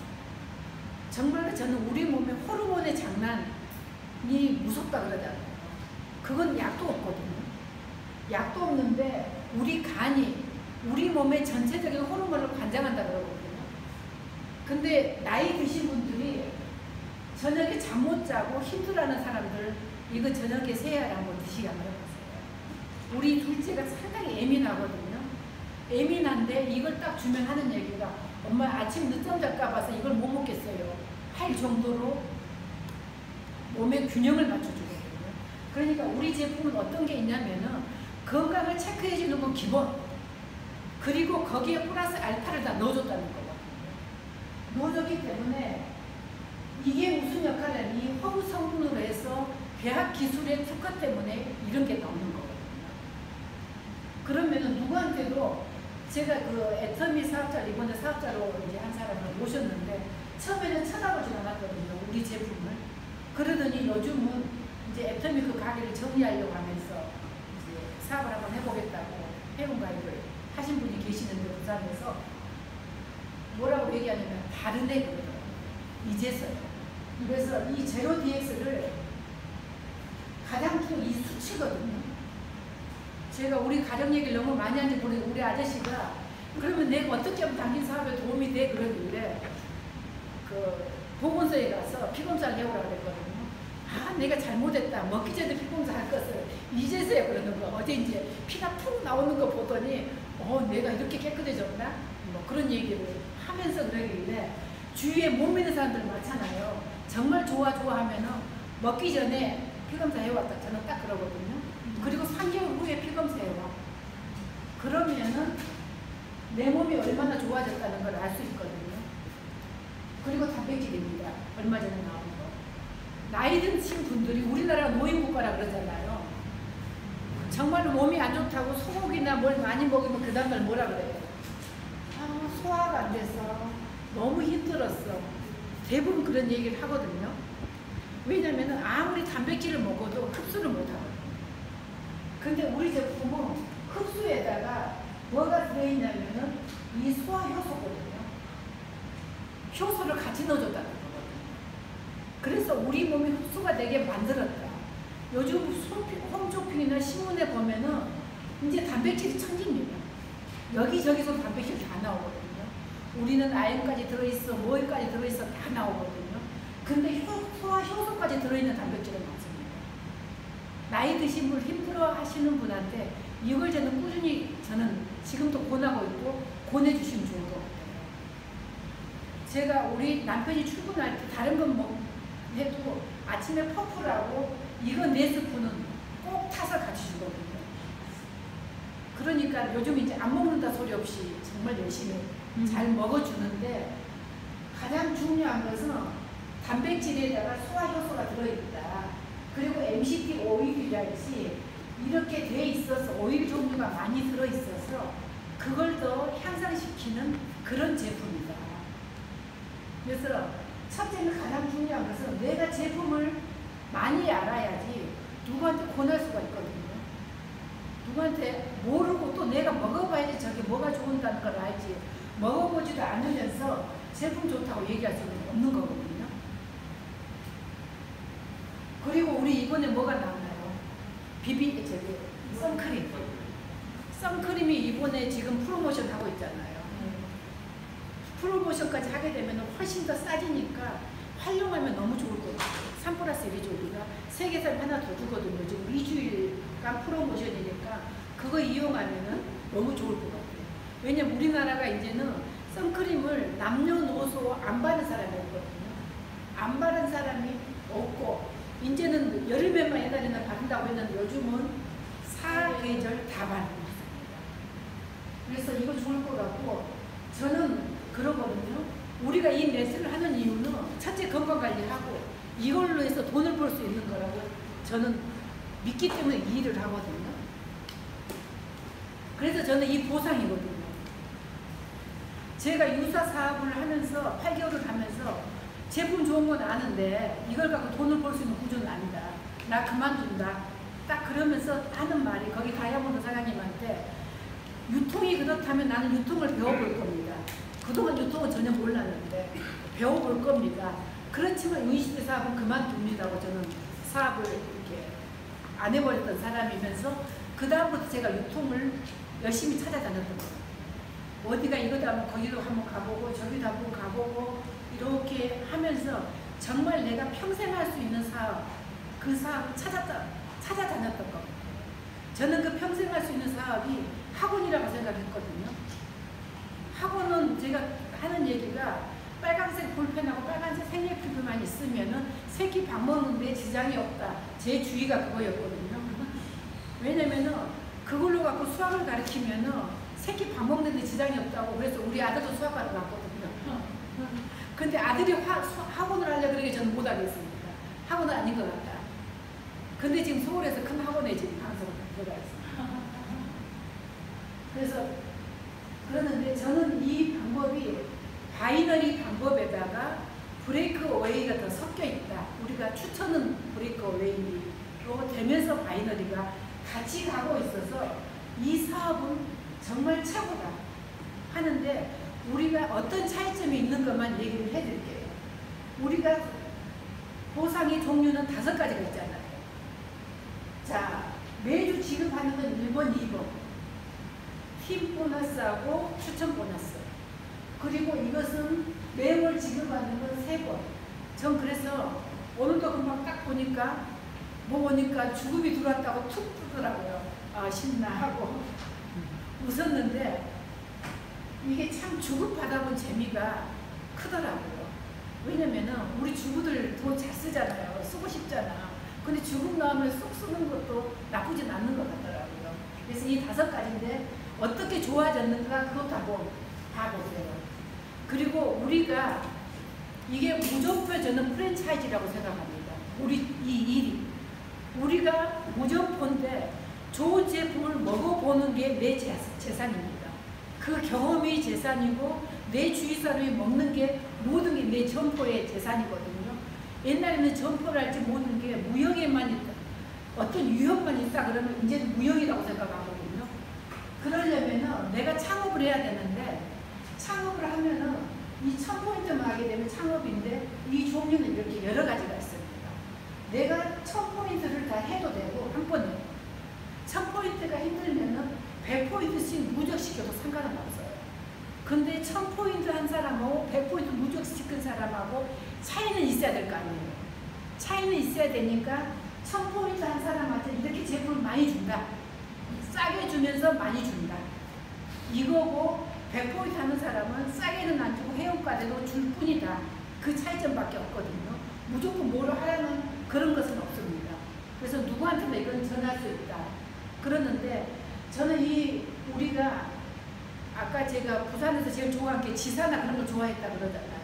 Speaker 1: 정말 저는 우리 몸의 호르몬의 장난이 무섭다 그러잖아요. 그건 약도 없거든요. 약도 없는데 우리 간이 우리 몸의 전체적인 호르몬을 관장한다 그러거든요. 근데 나이 드신 분들이 저녁에 잠 못 자고 힘들어하는 사람들 이거 저녁에 세알 한번 드시게 한번 해보세요. 우리 둘째가 상당히 예민하거든요. 예민한데 이걸 딱 주면 하는 얘기가 엄마 아침 늦잠 잘까 봐서 이걸 못 먹겠어요 할 정도로 몸의 균형을 맞춰주거든요. 그러니까 우리 제품은 어떤 게 있냐면은 건강을 체크해 주는 건 기본, 그리고 거기에 플러스 알파를 다 넣어줬다는 거거든요. 넣어줬기 때문에 이게 무슨 역할을 하냐면 이 허브 성분으로 해서 배합 기술의 특화 때문에 이런 게 나오는 거거든요. 그러면은 누구한테도 제가 그 애터미 사업자를 이번에 사업자로 이제 한 사람을 모셨는데 처음에는 쳐다보지 않았거든요. 우리 제품을. 그러더니 요즘은 이제 애터미 그 가게를 정리하려고 하면서 이제 사업을 한번 해보겠다고 회원가입을 하신 분이 계시는데 부산에서 뭐라고 얘기하냐면 다르네 그러더라고요. 이제서요. 그래서 이 제로 DX를 가장 큰 이 수치거든요. 제가 우리 가정 얘기를 너무 많이 하는지 모르겠는데 우리 아저씨가 그러면 내가 어떻게 하면 당신 사업에 도움이 돼? 그러길래 그 보건소에 가서 피검사를 해오라고 그랬거든요. 아 내가 잘못했다. 먹기 전에 피검사 할 것을 이제서야 그러는 거. 어제 이제 피가 푹 나오는 거 보더니 내가 이렇게 깨끗해졌나? 뭐 그런 얘기를 하면서 그러길래 주위에 못 믿는 사람들 많잖아요. 정말 좋아하면은 먹기 전에 피검사 해왔다. 저는 딱 그러거든요. 그리고 3개월 후에 피검사 해와. 그러면은 내 몸이 얼마나 좋아졌다는 걸 알 수 있거든요. 그리고 단백질입니다. 얼마 전에 나온 거. 나이 드신 분들이 우리나라가 노인국가라 그러잖아요. 정말로 몸이 안 좋다고 소고기나 뭘 많이 먹으면 그 다음날 뭐라 그래요? 소화가 안 돼서 너무 힘들었어. 대부분 그런 얘기를 하거든요. 왜냐면 아무리 단백질을 먹어도 흡수를 못하거든요. 근데 우리 제품은 흡수에다가 뭐가 들어있냐면은 이 소화 효소거든요. 효소를 같이 넣어줬다는 거거든요. 그래서 우리 몸이 흡수가 되게 만들었다. 요즘 홈쇼핑이나 신문에 보면은 이제 단백질이 천지입니다. 여기저기서 단백질 다 나오거든요. 우리는 아연까지 들어있어, 뭐까지 들어있어 다 나오거든요. 근데 소화 효소까지 들어있는 단백질은 많습니다. 나이 드신 분 힘들어 하시는 분한테 이걸 저는 꾸준히 지금도 권하고 있고 권해주시면 좋을 것 같아요. 제가 우리 남편이 출근할 때 다른 건 뭐 해도 아침에 퍼프라고 이거 4스푼은 꼭 타서 같이 주거든요. 그러니까 요즘 이제 안 먹는다 소리 없이 정말 열심히 잘 먹어주는데 가장 중요한 것은 단백질에다가 소화효소가 들어있다. 그리고 MCT 오일이랄지 이렇게 돼 있어서 오일 종류가 많이 들어있어서 그걸 더 향상시키는 그런 제품이다. 그래서 첫째는 가장 중요한 것은 내가 제품을 많이 알아야지 누구한테 권할 수가 있거든요. 누구한테 모르고 또 내가 먹어봐야지 저게 뭐가 좋은다는 걸 알지. 먹어보지도 않으면서 제품 좋다고 얘기할 수는 없는 거거든요. 그리고 우리 이번에 뭐가 나왔나요? 선크림. 선크림이 이번에 지금 프로모션 하고 있잖아요. 프로모션까지 하게 되면 훨씬 더 싸지니까 활용하면 너무 좋을 것 같아요. 3+1이죠. 우리가 세계사람 하나 더 주거든요. 지금 2주일간 프로모션이니까 그거 이용하면은 너무 좋을 것 같아요. 왜냐면 우리나라가 이제는 선크림을 남녀노소 안 바른 사람이 없거든요. 안 바른 사람이 없고, 이제는 여름에만 옛날에는 바른다고 했는데 요즘은 사계절 다 바르고 있습니다. 그래서 이거 좋을 것 같고, 저는 그러거든요. 우리가 이 레슨을 하는 이유는 첫째 건강관리하고 이걸로 해서 돈을 벌 수 있는 거라고 저는 믿기 때문에 이 일을 하거든요. 그래서 저는 이 보상이거든요. 제가 유사 사업을 하면서 8개월을 하면서 제품 좋은 건 아는데 이걸 갖고 돈을 벌 수 있는 구조는 아니다. 나 그만둔다. 딱 그러면서 하는 말이 거기 다이아몬드 사장님한테 유통이 그렇다면 나는 유통을 배워볼 겁니다. 그동안 유통은 전혀 몰랐는데 배워볼 겁니다. 그렇지만 유니시대 사업은 그만둡니다고 저는 사업을 이렇게 안 해버렸던 사람이면서 그 다음부터 제가 유통을 열심히 찾아다녔던 거예요. 어디가 이거다 하면 거기도 한번 가보고 저기도 한번 가보고 이렇게 하면서 정말 내가 평생 할 수 있는 사업, 그 사업을 찾아다녔던 겁니다. 저는 그 평생 할 수 있는 사업이 학원이라고 생각했거든요. 학원은 제가 하는 얘기가 빨간색 볼펜하고 빨간색 색연필만 있으면은 새끼 밥 먹는데 지장이 없다. 제 주의가 그거였거든요. 왜냐면은 그걸로 갖고 수학을 가르치면은 새끼 밥 먹는데 지장이 없다고. 그래서 우리 아들도 수학과를 갔거든요. 근데 아들이 학원을 하려고 그러게 저는 못하겠습니다. 학원은 아닌 것 같다. 근데 지금 서울에서 큰 학원에 지금 항상 들어가 있습니다. 그래서 그러는데 저는 이 방법이 바이너리 방법에다가 브레이크 어웨이가 더 섞여 있다. 우리가 추천은 브레이크 어웨이로 되면서 바이너리가 같이 가고 있어서 이 사업은 정말 최고다 하는데, 우리가 어떤 차이점이 있는 것만 얘기를 해드릴게요. 우리가 보상의 종류는 5가지가 있잖아요. 자, 매주 지급하는 건 1번, 2번. 팀 보너스하고 추천 보너스. 그리고 이것은 매월 지급하는 건 3번. 전 그래서 오늘도 금방 딱 보니까 보니까 주급이 들어왔다고 툭 뜨더라고요. 아, 신나 하고 웃었는데, 이게 참 주급 받아본 재미가 크더라고요. 왜냐면은 우리 주부들 돈 잘 쓰잖아요. 쓰고 싶잖아. 근데 주급 나오면 쏙 쓰는 것도 나쁘진 않는 것 같더라고요. 그래서 이 5가지인데 어떻게 좋아졌는가 그것도 한번 봐보세요. 그리고 우리가 이게 무점포에 저는 프랜차이즈라고 생각합니다. 우리 이 일이 우리가 무점포인데 좋은 제품을 먹어보는 게 내 재산입니다. 그 경험이 재산이고 내 주위 사람이 먹는 게 모든 게 내 점포의 재산이거든요. 옛날에는 점포를 할지 모든 게 무역에만 있다. 어떤 유형만 있다 그러면 이제는 무역이라고 생각하거든요. 그러려면은 내가 창업을 해야 되는데, 창업을 하면은 이 1000포인트만 하게 되면 창업인데 이 종류는 이렇게 여러 가지가 있습니다. 내가 1000포인트를 다 해도 되고 한 번에 1000포인트가 힘들면은 100포인트씩 누적시켜도 상관은 없어요. 근데 1000포인트 한 사람하고 100포인트 누적시킨 사람하고 차이는 있어야 될 거 아니에요. 차이는 있어야 되니까 1000포인트 한 사람한테 이렇게 제품을 많이 준다. 싸게 주면서 많이 준다. 이거고 100포인트 하는 사람은 싸게는 안 주고 회원가대로 줄 뿐이다. 그 차이점밖에 없거든요. 무조건 뭐를 하라는 그런 것은 없습니다. 그래서 누구한테나 이건 전할 수 있다. 그러는데 저는 우리가 아까 제가 부산에서 제일 좋아한 게 지사나 그런 걸 좋아했다 그러잖아요.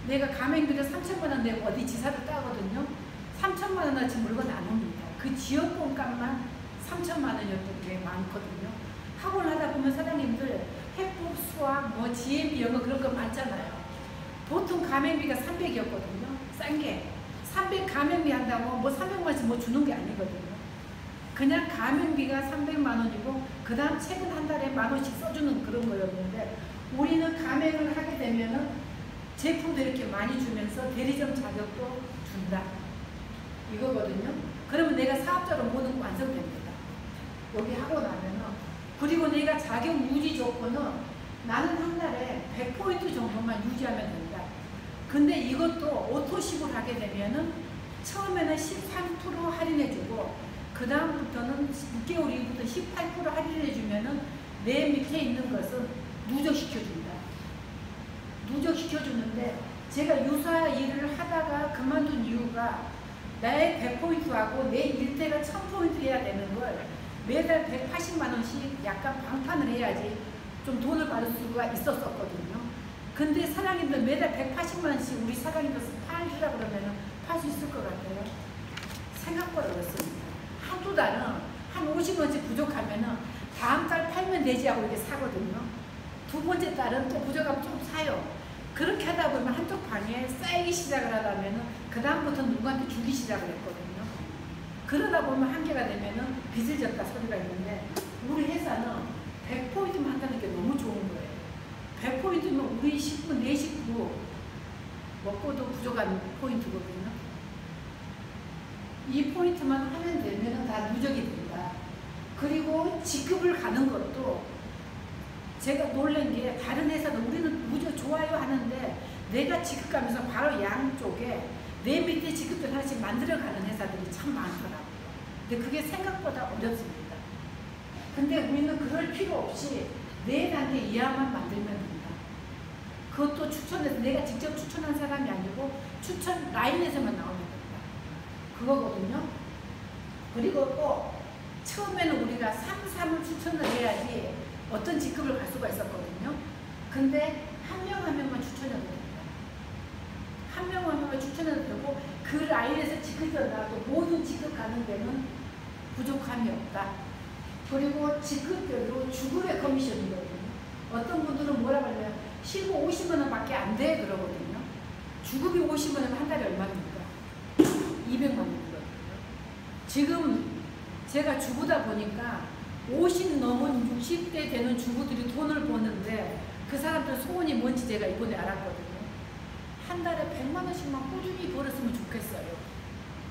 Speaker 1: 내가 가맹비를 3천만 원 내고 어디 지사를 따거든요. 3천만 원어치 물건 안 옵니다. 그 지역권 값만 3천만 원이었던 게 많거든요. 학원 하다 보면 사장님들 해법, 수학, 뭐 GMB 영어 그런 거 많잖아요. 보통 가맹비가 300이었거든요. 싼 게. 300 가맹비 한다고 뭐 300만 원씩 뭐 주는 게 아니거든요. 그냥 가맹비가 300만 원이고 그 다음 최근 한 달에 10,000원씩 써주는 그런 거였는데, 우리는 가맹을 하게 되면은 제품도 이렇게 많이 주면서 대리점 자격도 준다. 이거거든요. 그러면 내가 사업자로 모든 거 완성됩니다. 여기 하고 나면은. 그리고 내가 자격 유지 조건은 나는 한 달에 100포인트 정도만 유지하면 된다. 근데 이것도 오토십을 하게 되면은 처음에는 13% 할인해주고 그 다음부터는 6개월 이후부터 18% 할인해주면은 내 밑에 있는 것은 누적시켜준다. 누적시켜주는데 제가 유사 일을 하다가 그만둔 이유가 나의 100포인트하고 내 일대가 1000포인트 해야 되는 걸 매달 180만 원씩 약간 방판을 해야지 좀 돈을 받을 수가 있었거든요. 근데 사장님들 매달 180만 원씩 우리 사장님들 팔리라 그러면 팔 수 있을 것 같아요. 생각보다 어렵습니다. 한두 달은 한 50원씩 부족하면은 다음 달 팔면 되지 하고 이렇게 사거든요. 두 번째 달은 또 부족하면 좀 사요. 그렇게 하다 보면 한쪽 방에 쌓이기 시작을 하다면은 그 다음부터 누구한테 주기 시작을 했거든요. 그러다 보면 한계가 되면은 빚을 졌다 소리가 있는데 우리 회사는 100포인트만 한다는 게 너무 좋은 거예요. 100포인트면 우리 식구, 내 식구 먹고도 부족한 포인트거든요. 이 포인트만 하면 되면 다 누적이 된다. 그리고 지급을 가는 것도 제가 놀란 게 다른 회사는 우리는 무조 좋아요 하는데 내가 지급 가면서 바로 양쪽에 내 밑에 지급들 하나씩 만들어가는 회사들이 참 많더라고요. 근데 그게 생각보다 어렵습니다. 근데 우리는 그럴 필요 없이 내 단계 이하만 만들면 된다. 그것도 추천해서 내가 직접 추천한 사람이 아니고 추천 라인에서만 나오면 된다. 그거거든요. 그리고 꼭 처음에는 우리가 3, 3을 추천을 해야지 어떤 직급을 갈 수가 있었거든요. 근데 한 명 한 명만 추천해도 된다. 한 명 한 명만 추천해도 되고 그 라인에서 직급이 나도 모든 직급 가는 데는 부족함이 없다. 그리고 직급별로 주급의 커미션이거든요. 어떤 분들은 뭐라고 하냐면 실고 50만 원밖에 안 돼 그러거든요. 주급이 50만 원이면 한 달에 얼마입니까? 200만 원이거든요. 지금 제가 주부다 보니까 50 넘은 60대 되는 주부들이 돈을 버는데 그 사람들 소원이 뭔지 제가 이번에 알았거든요. 한 달에 100만 원씩만 꾸준히 벌었으면 좋겠어요.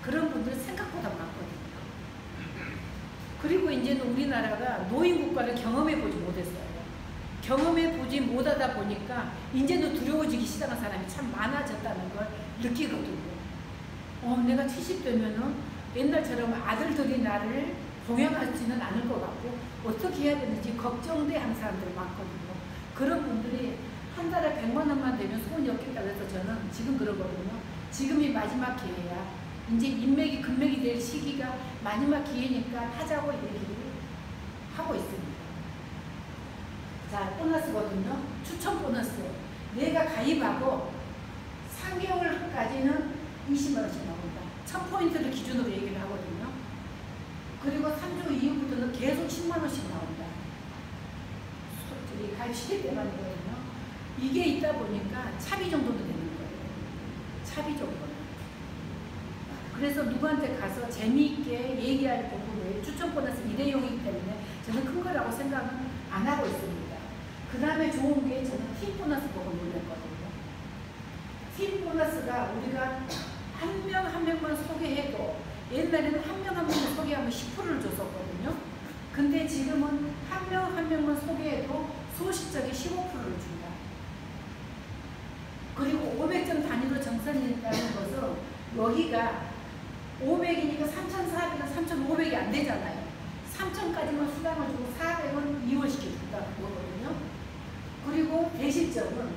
Speaker 1: 그런 분들 생각보다 많거든요. 그리고 이제는 우리나라가 노인국가를 경험해보지 못했어요. 경험해보지 못하다 보니까 이제는 두려워지기 시작한 사람이 참 많아졌다는 걸 느끼거든요. 내가 70되면은 옛날처럼 아들들이 나를 동행하지는 않을 것 같고 어떻게 해야 되는지 걱정돼 하는 사람들이 많거든요. 그런 분들이 한 달에 100만 원만 되면 소원이 없겠다 그래서 저는 지금 그러거든요. 지금이 마지막 기회야. 이제 인맥이 금맥이 될 시기가 마지막 기회니까 하자고 얘기를 하고 있습니다. 자, 보너스거든요. 추천 보너스. 내가 가입하고 3개월까지는 20만 원씩 나온다. 1000포인트를 기준으로 얘기를 하거든요. 그리고 3주 이후부터는 계속 10만 원씩 나온다. 가입 시킬 때만이거든요. 이게 있다 보니까 차비 정도도 되는 거예요. 차비 정도는. 그래서 누구한테 가서 재미있게 얘기할 부분에 추천 보너스 일회용이기 때문에 저는 큰 거라고 생각은 안 하고 있습니다. 그 다음에 좋은 게 저는 팀 보너스 보고 놀랐거든요. 팀 보너스가 우리가 한 명 한 명만 소개해도 옛날에는 한 명 한 명만 소개하면 10%를 줬었거든요. 근데 지금은 한 명 한 명만 소개해도 소식적인 15%를 준다. 그리고 500점 단위로 정산이 있다는 것은 여기가 500이니까 3,400은 3,500이 안 되잖아요. 3,000까지만 수당을 주고 400은 2월시켜 준다는 거거든요. 그리고 대실점은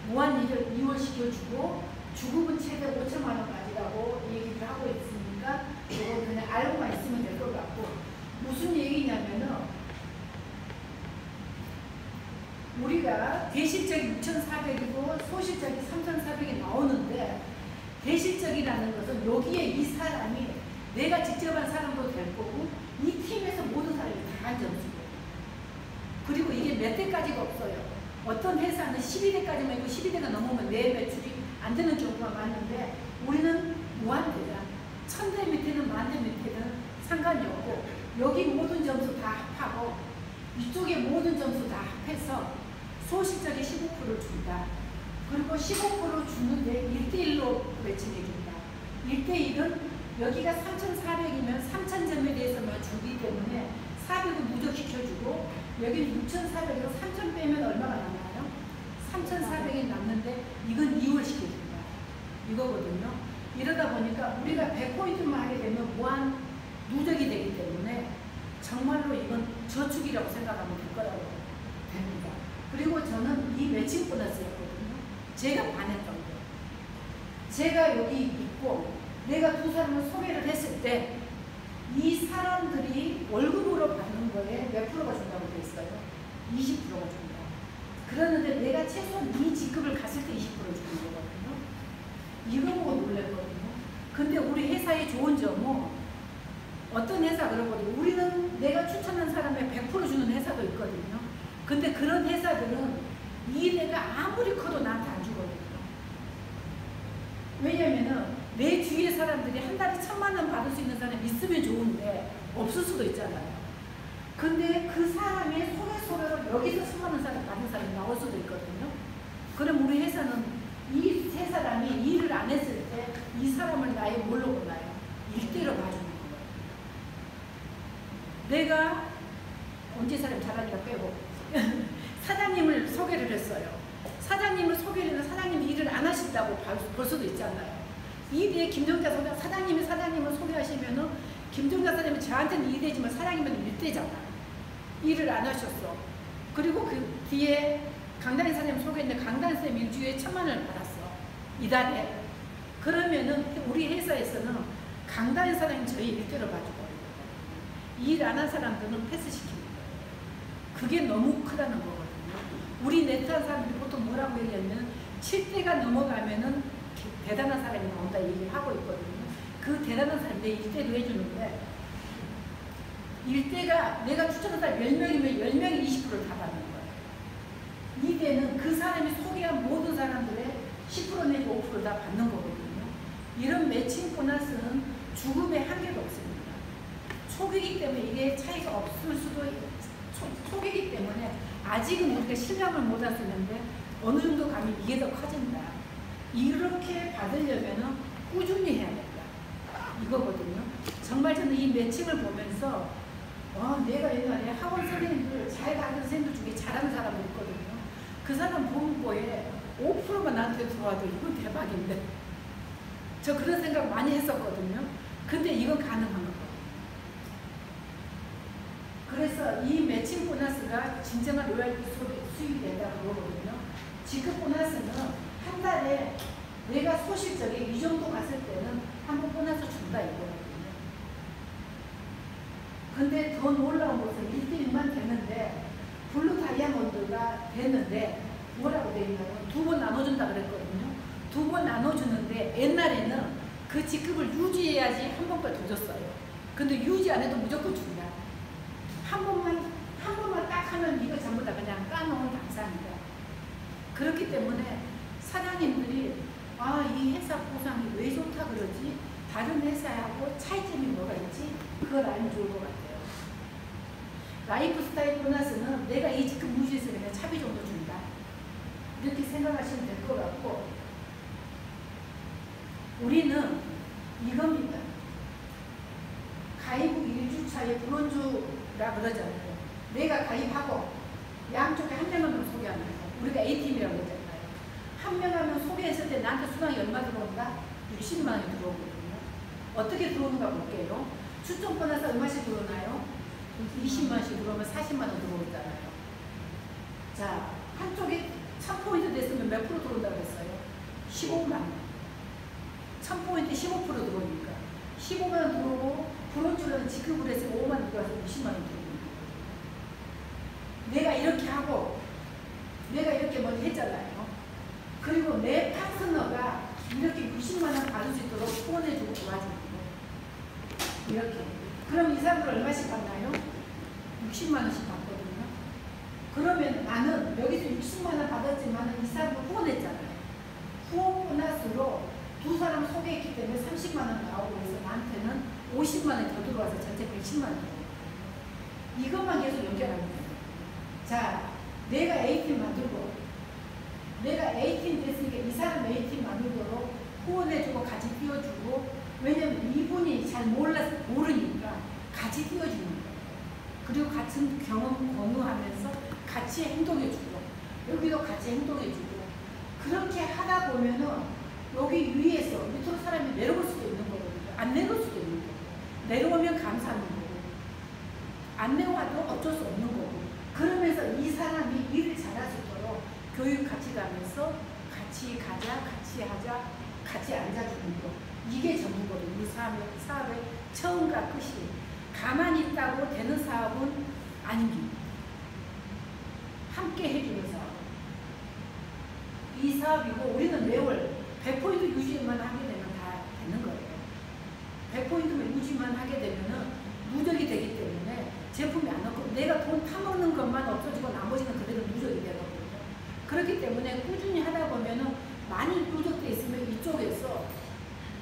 Speaker 1: 무한리를 2월시켜 주고 주급은 최대 5천만 원까지라고 얘기를 하고 있으니까 이거 그냥 알고만 있으면 될 것 같고 무슨 얘기냐면은 우리가 대실적이 6,400이고 소실적이 3,400이 나오는데 대실적이라는 것은 여기에 이 사람이 내가 직접 한 사람도 될 거고 이 팀에서 모든 사람이 다 한 점수고 그리고 이게 몇 대까지가 없어요. 어떤 회사는 12대까지만 있고 12대가 넘으면 내 매출이 안 되는 경우가 많은데 우리는 무한대다. 1000대 밑에는 10,000대 밑에는 상관이 없고 여기 모든 점수 다 합하고 이쪽에 모든 점수 다 합해서 소실적인 15%를 준다. 그리고 15% 주는데 1대1로 매칭해준다. 1대1은 여기가 3,400이면 3,000점에 대해서만 주기 때문에 400을 누적시켜주고 여기는 6,400에서 3,000 빼면 얼마가 남아요? 3,400이 남는데 이건 2월 시켜준다. 이거거든요. 이러다 보니까 우리가 100포인트만 하게 되면 무한 누적이 되기 때문에 정말로 이건 저축이라고 생각하면 될 거라고 됩니다. 그리고 저는 이 매칭 보너스였거든요. 제가 반했던 거. 제가 여기 있고 내가 두 사람을 소개를 했을 때 이 사람들이 월급으로 받는 거에 몇 프로가 준다고 돼 있어요? 20%가 준다. 그러는데 내가 최소한 이 직급을 갔을 때 20% 주는 거거든요. 이거 보고 놀랬거든요. 근데 우리 회사의 좋은 점은 어떤 회사 그러거든요. 우리는 내가 추천한 사람의 100% 주는 회사도 있거든요. 근데 그런 회사들은 이 내가 아무리 커도 나한테 안 주거든요. 왜냐면은 내 주위의 사람들이 한 달에 1000만 원 받을 수 있는 사람이 있으면 좋은데 없을 수도 있잖아요. 근데 그 사람의 소개로 여기서 10만 원 받는 사람이 나올 수도 있거든요. 그럼 우리 회사는 이 세 사람이 일을 안 했을 때 이 사람을 나의 뭘로 보나요? 일대로 봐주는 거예요. 내가 언제 사람 잘하니까 빼고 사장님을 소개를 했어요. 사장님을 소개를 해서 사장님이 일을 안 하신다고 볼 수도 있잖아요. 이대 김정자 사장님을 소개하시면은 김정자 사장님은 저한테는 2대지만 사장님은 1대잖아. 일을 안 하셨어. 그리고 그 뒤에 강단희 사장님 소개했는데 강단희 사장님이 일주일에 1000만 원을 받았어. 이달에. 그러면은 우리 회사에서는 강단희 사장님 저희 1대로 봐주고 일 안 한 사람들은 패스시키는 거예요. 그게 너무 크다는 거거든요. 우리 네트한 사람들이 보통 뭐라고 얘기하면 7대가 넘어가면은 대단한 사람이 나온다 얘기를 하고 있거든요. 그 대단한 사람이 내 1대도 해주는데 1대가 내가 추천한 사람 10명이면 10명이 20%를 다 받는 거예요. 2대는 그 사람이 소개한 모든 사람들의 10% 내지 5%를 다 받는 거거든요. 이런 매칭 보너스는 죽음의 한계도 없습니다. 초기이기 때문에 이게 차이가 없을 수도 초기이기 때문에 아직은 우리가 실감을 못 할 수 있는데 어느 정도 가면 이게 더 커진다. 이렇게 받으려면 꾸준히 해야 된다. 이거거든요. 정말 저는 이 매칭을 보면서 내가 옛날에 학원 선생님들 잘 가르치는 선생님들 중에 잘하는 사람도 있거든요. 그 사람 본고에 5%가 나한테 들어와도 이건 대박인데 저 그런 생각 많이 했었거든요. 근데 이건 가능한 거예요. 그래서 이 매칭 보너스가 진정한 로얄티 수익이 된다고 그러거든요. 지급 보너스는 한 달에 내가 소실적에 이 정도 갔을 때는 한 번 보너스 준다 이거거든요. 근데 더 놀라운 것은 1대1만 됐는데 블루 다이아몬드가 됐는데 뭐라고 돼 있나요? 2번 나눠준다 그랬거든요. 2번 나눠주는데 옛날에는 그 직급을 유지해야지 한 번까지 더 줬어요. 근데 유지 안 해도 무조건 준다. 한 번만 딱 하면 이거 전부 다 그냥 까놓은 당상이다. 그렇기 때문에 사장님들이 이 회사 보상이 왜 좋다 그러지? 다른 회사하고 차이점이 뭐가 있지? 그걸 알면 좋을 것 같아요. 라이프 스타일 보너스는 내가 이 직급 무시해서 그냥 차비 정도 준다. 이렇게 생각하시면 될 것 같고 우리는 이겁니다. 가입 후 1주차에 브론즈라 그러잖아요. 내가 가입하고 양쪽에 한 명만 소개하는 거. 우리가 A팀이라고 그러잖아요. 한 명 하면 소개했을 때 나한테 수당이 얼마 들어온다? 60만 원이 들어오거든요. 어떻게 들어오는가 볼게요. 추천 보너스 얼마씩 들어오나요? 20만 원씩 들어오면 40만 원 들어오잖아요. 자, 한쪽에 1000포인트 됐으면 몇 프로 들어온다고 했어요? 15만 원. 1000포인트 15% 들어오니까 15만 원 들어오고 브론즈는 지급을 해서 5만 원 들어와서 60만 원 들어오는 거예요. 내가 이렇게 하고 내가 이렇게 먼저 했잖아요. 그리고 내 파트너가 이렇게 60만 원 받을 수 있도록 후원해주고 도와주는 거예요. 이렇게. 그럼 이 사람들 얼마씩 받나요? 60만 원씩 받거든요. 그러면 나는 여기서 60만 원 받았지만 이 사람을 후원했잖아요. 후원 보너스로 두 사람 소개했기 때문에 30만 원 나오고 해서 나한테는 50만 원이 더 들어와서 전체 110만 원 들어와요. 이것만 계속 연결하면 돼요. 자, 내가 A팀 만들고 내가 A팀 됐으니까 이 사람 A팀 만들도록 후원해주고 같이 띄워주고 왜냐면 이분이 잘 모르니까 같이 띄워주는 거예요. 그리고 같은 경험 공유하면서 같이 행동해주고 여기도 같이 행동해주고 그렇게 하다 보면은 여기 위에서 밑으로 사람이 내려올 수도 있는 거거든요. 안 내려올 수도 있는 거고, 내려오면 감사하는 거고, 안 내려와도 어쩔 수 없는 거고. 그러면서 이 사람이 일을 잘할 수 있도록 교육 같이 가면서 같이 가자, 같이 하자, 같이 앉아주는 거. 이게 전부거든요. 이 사업의 처음과 끝이. 가만히 있다고 되는 사업은 아닙니다. 함께 해주는 사업. 이 사업이고, 우리는 매월 100포인트 유지만 하게 되면 다 되는 거예요. 100포인트만 유지만 하게 되면은 누적이 되기 때문에 제품이 안 없고, 내가 돈 타먹는 것만 없어지고 나머지는 그대로 누적이 되거든요. 그렇기 때문에 꾸준히 하다 보면은 많이 누적돼 있으면 이쪽에서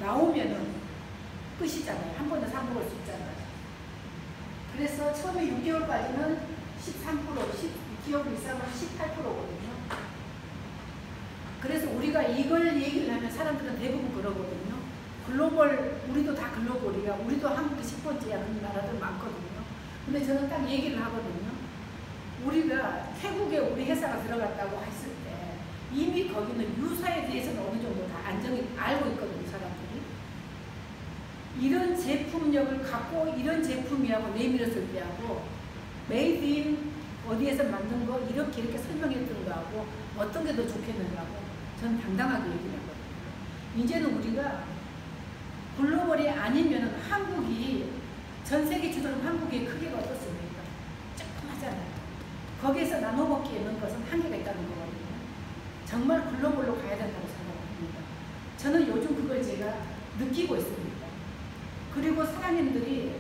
Speaker 1: 나오면은 끝이잖아요. 한 번에 사 먹을 수 있잖아요. 그래서 처음에 6개월까지는 13%, 12개월 이상은 18%거든요. 그래서 우리가 이걸 얘기를 하면 사람들은 대부분 그러거든요. 글로벌, 우리도 다 글로벌이야. 우리도 한국이 10번째야. 그런 나라들 많거든요. 근데 저는 딱 얘기를 하거든요. 우리가 태국에 우리 회사가 들어갔다고 했을 때 이미 거기는 유사에 대해서는 어느 정도 다 안정이 알고 있거든요. 사람들이. 이런 제품력을 갖고 이런 제품이하고 내밀었을 때하고 메이드 인 어디에서 만든 거 이렇게 설명했던 거하고 어떤 게 더 좋겠는가고 저는 당당하게 얘기를 하거든요. 이제는 우리가 글로벌이 아니면 한국이 전 세계 주도는 한국의 크기가 어떻습니까? 조그마잖아요. 거기에서 나눠먹기에는 것은 한계가 있다는 거거든요. 정말 글로벌로 가야 된다고 생각합니다. 저는 요즘 그걸 제가 느끼고 있습니다. 그리고 사장님들이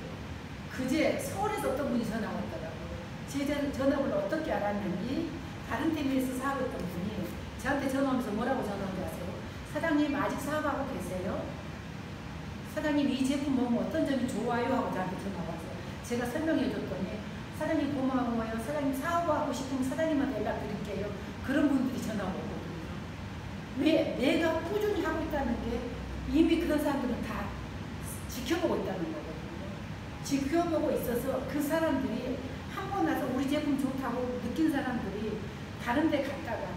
Speaker 1: 그제 서울에서 어떤 분이 전화 왔더라고요. 제 전화번호 어떻게 알았는지 다른 팀에서 사업했던 분이 저한테 전화 오면서 뭐라고 전화한지 아세요? 사장님 아직 사업하고 계세요? 사장님 이 제품 먹으면 어떤 점이 좋아요? 하고 저한테 전화 와서 제가 설명해 줬더니 사장님 고마워요. 사장님 사업하고 싶으면 사장님한테 연락드릴게요. 그런 분들이 전화 오거든요. 왜? 내가 꾸준히 하고 있다는 게 이미 그런 사람들은 다 지켜보고 있다는 거거든요. 지켜보고 있어서 그 사람들이 한 번 와서 우리 제품 좋다고 느낀 사람들이 다른 데 갔다가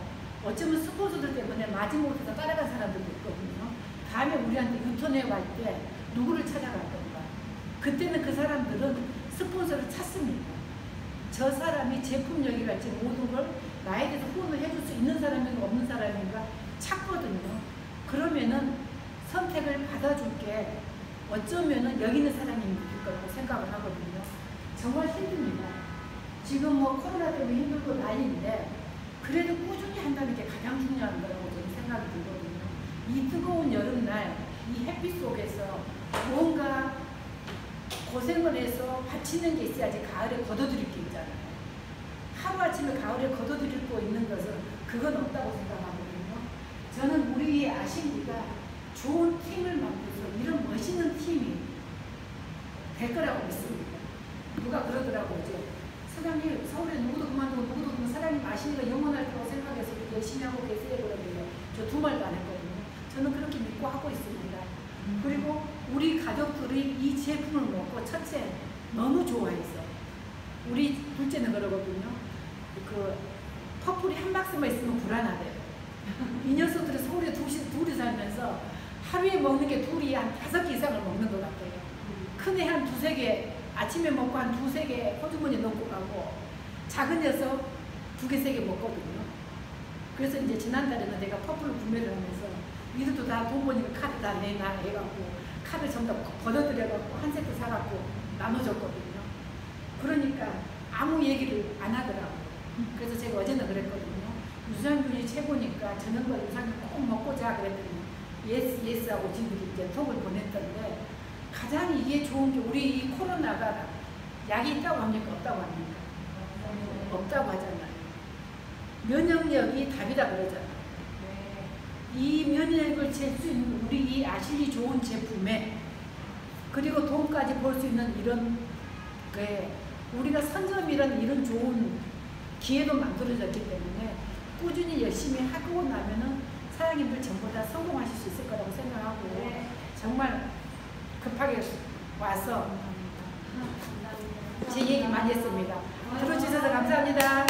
Speaker 1: 어쩌면 스폰서들 때문에 마지못해서 따라간 사람들도 있거든요. 다음에 우리한테 유턴해 갈 때 누구를 찾아갈건가. 그때는 그 사람들은 스폰서를 찾습니다. 저 사람이 제품력이랄지 모든 걸 나에 대해서 후원을 해줄 수 있는 사람인가 없는 사람인가 찾거든요. 그러면은 선택을 받아줄게 어쩌면은 여기 있는 사람이 있을 거라고 생각을 하거든요. 정말 힘듭니다. 지금 뭐 코로나 때문에 힘들고 난리인데 그래도 꾸준히 한다는 게 가장 중요한 거라고 저는 생각이 들거든요. 이 뜨거운 여름날 이 햇빛 속에서 뭔가 고생을 해서 바치는 게 있어야지 가을에 걷어들일 게 있잖아요. 하루아침에 가을에 걷어들일 거 있는 것은 그건 없다고 생각하거든요. 저는 우리 아신리가 좋은 팀을 만들어서 이런 멋있는 팀이 될 거라고 믿습니다. 누가 그러더라고요. 이제 사장님 서울에 누구도 그만두고 누구도 그만 사장님 아신리가 영원할 거라고 생각해서 열심히 하고 계세요. 그러면요. 저 두 말도 안 했거든요. 저는 그렇게 믿고 하고 있습니다. 그리고 우리 가족들이 이 제품을 먹고 첫째 너무 좋아해서 우리 둘째는 그러거든요. 그 퍼플이 한 박스만 있으면 불안하대요. 이 녀석들은 서울에 둘이 살면서 하루에 먹는 게 둘이 한 5개 이상을 먹는 것 같아요. 큰애 한 2-3개 아침에 먹고 한 2-3개 호주머니에 넣고 가고 작은 녀석 2개, 3개 먹거든요. 그래서 이제 지난달에는 내가 퍼플을 구매를 하면서 이들도 다 돈 버니까 카드 다 내놔 해갖고 카드 전부 다 걷어들여갖고 한 세트 사갖고 나눠줬거든요. 그러니까 아무 얘기를 안 하더라고요. 그래서 제가 어제는 그랬거든요. 유산균이 최고니까 저녁마다 유산균 꼭 먹고 자 그랬더니 예스 하고 지들이 이제 톡을 보냈던데 가장 이게 좋은 게 우리 이 코로나가 약이 있다고 합니까? 없다고 합니까? 없다고 하잖아요. 면역력이 답이다 그러잖아요. 이 면역력을 잴 수 있는 우리 이 아실리 좋은 제품에 그리고 돈까지 벌 수 있는 이런 게 우리가 선점이란 이런 좋은 기회도 만들어졌기 때문에 꾸준히 열심히 하고 나면은 사장님들 전부 다 성공하실 수 있을 거라고 생각하고 정말 급하게 와서 제 얘기 많이 했습니다. 들어주셔서 감사합니다.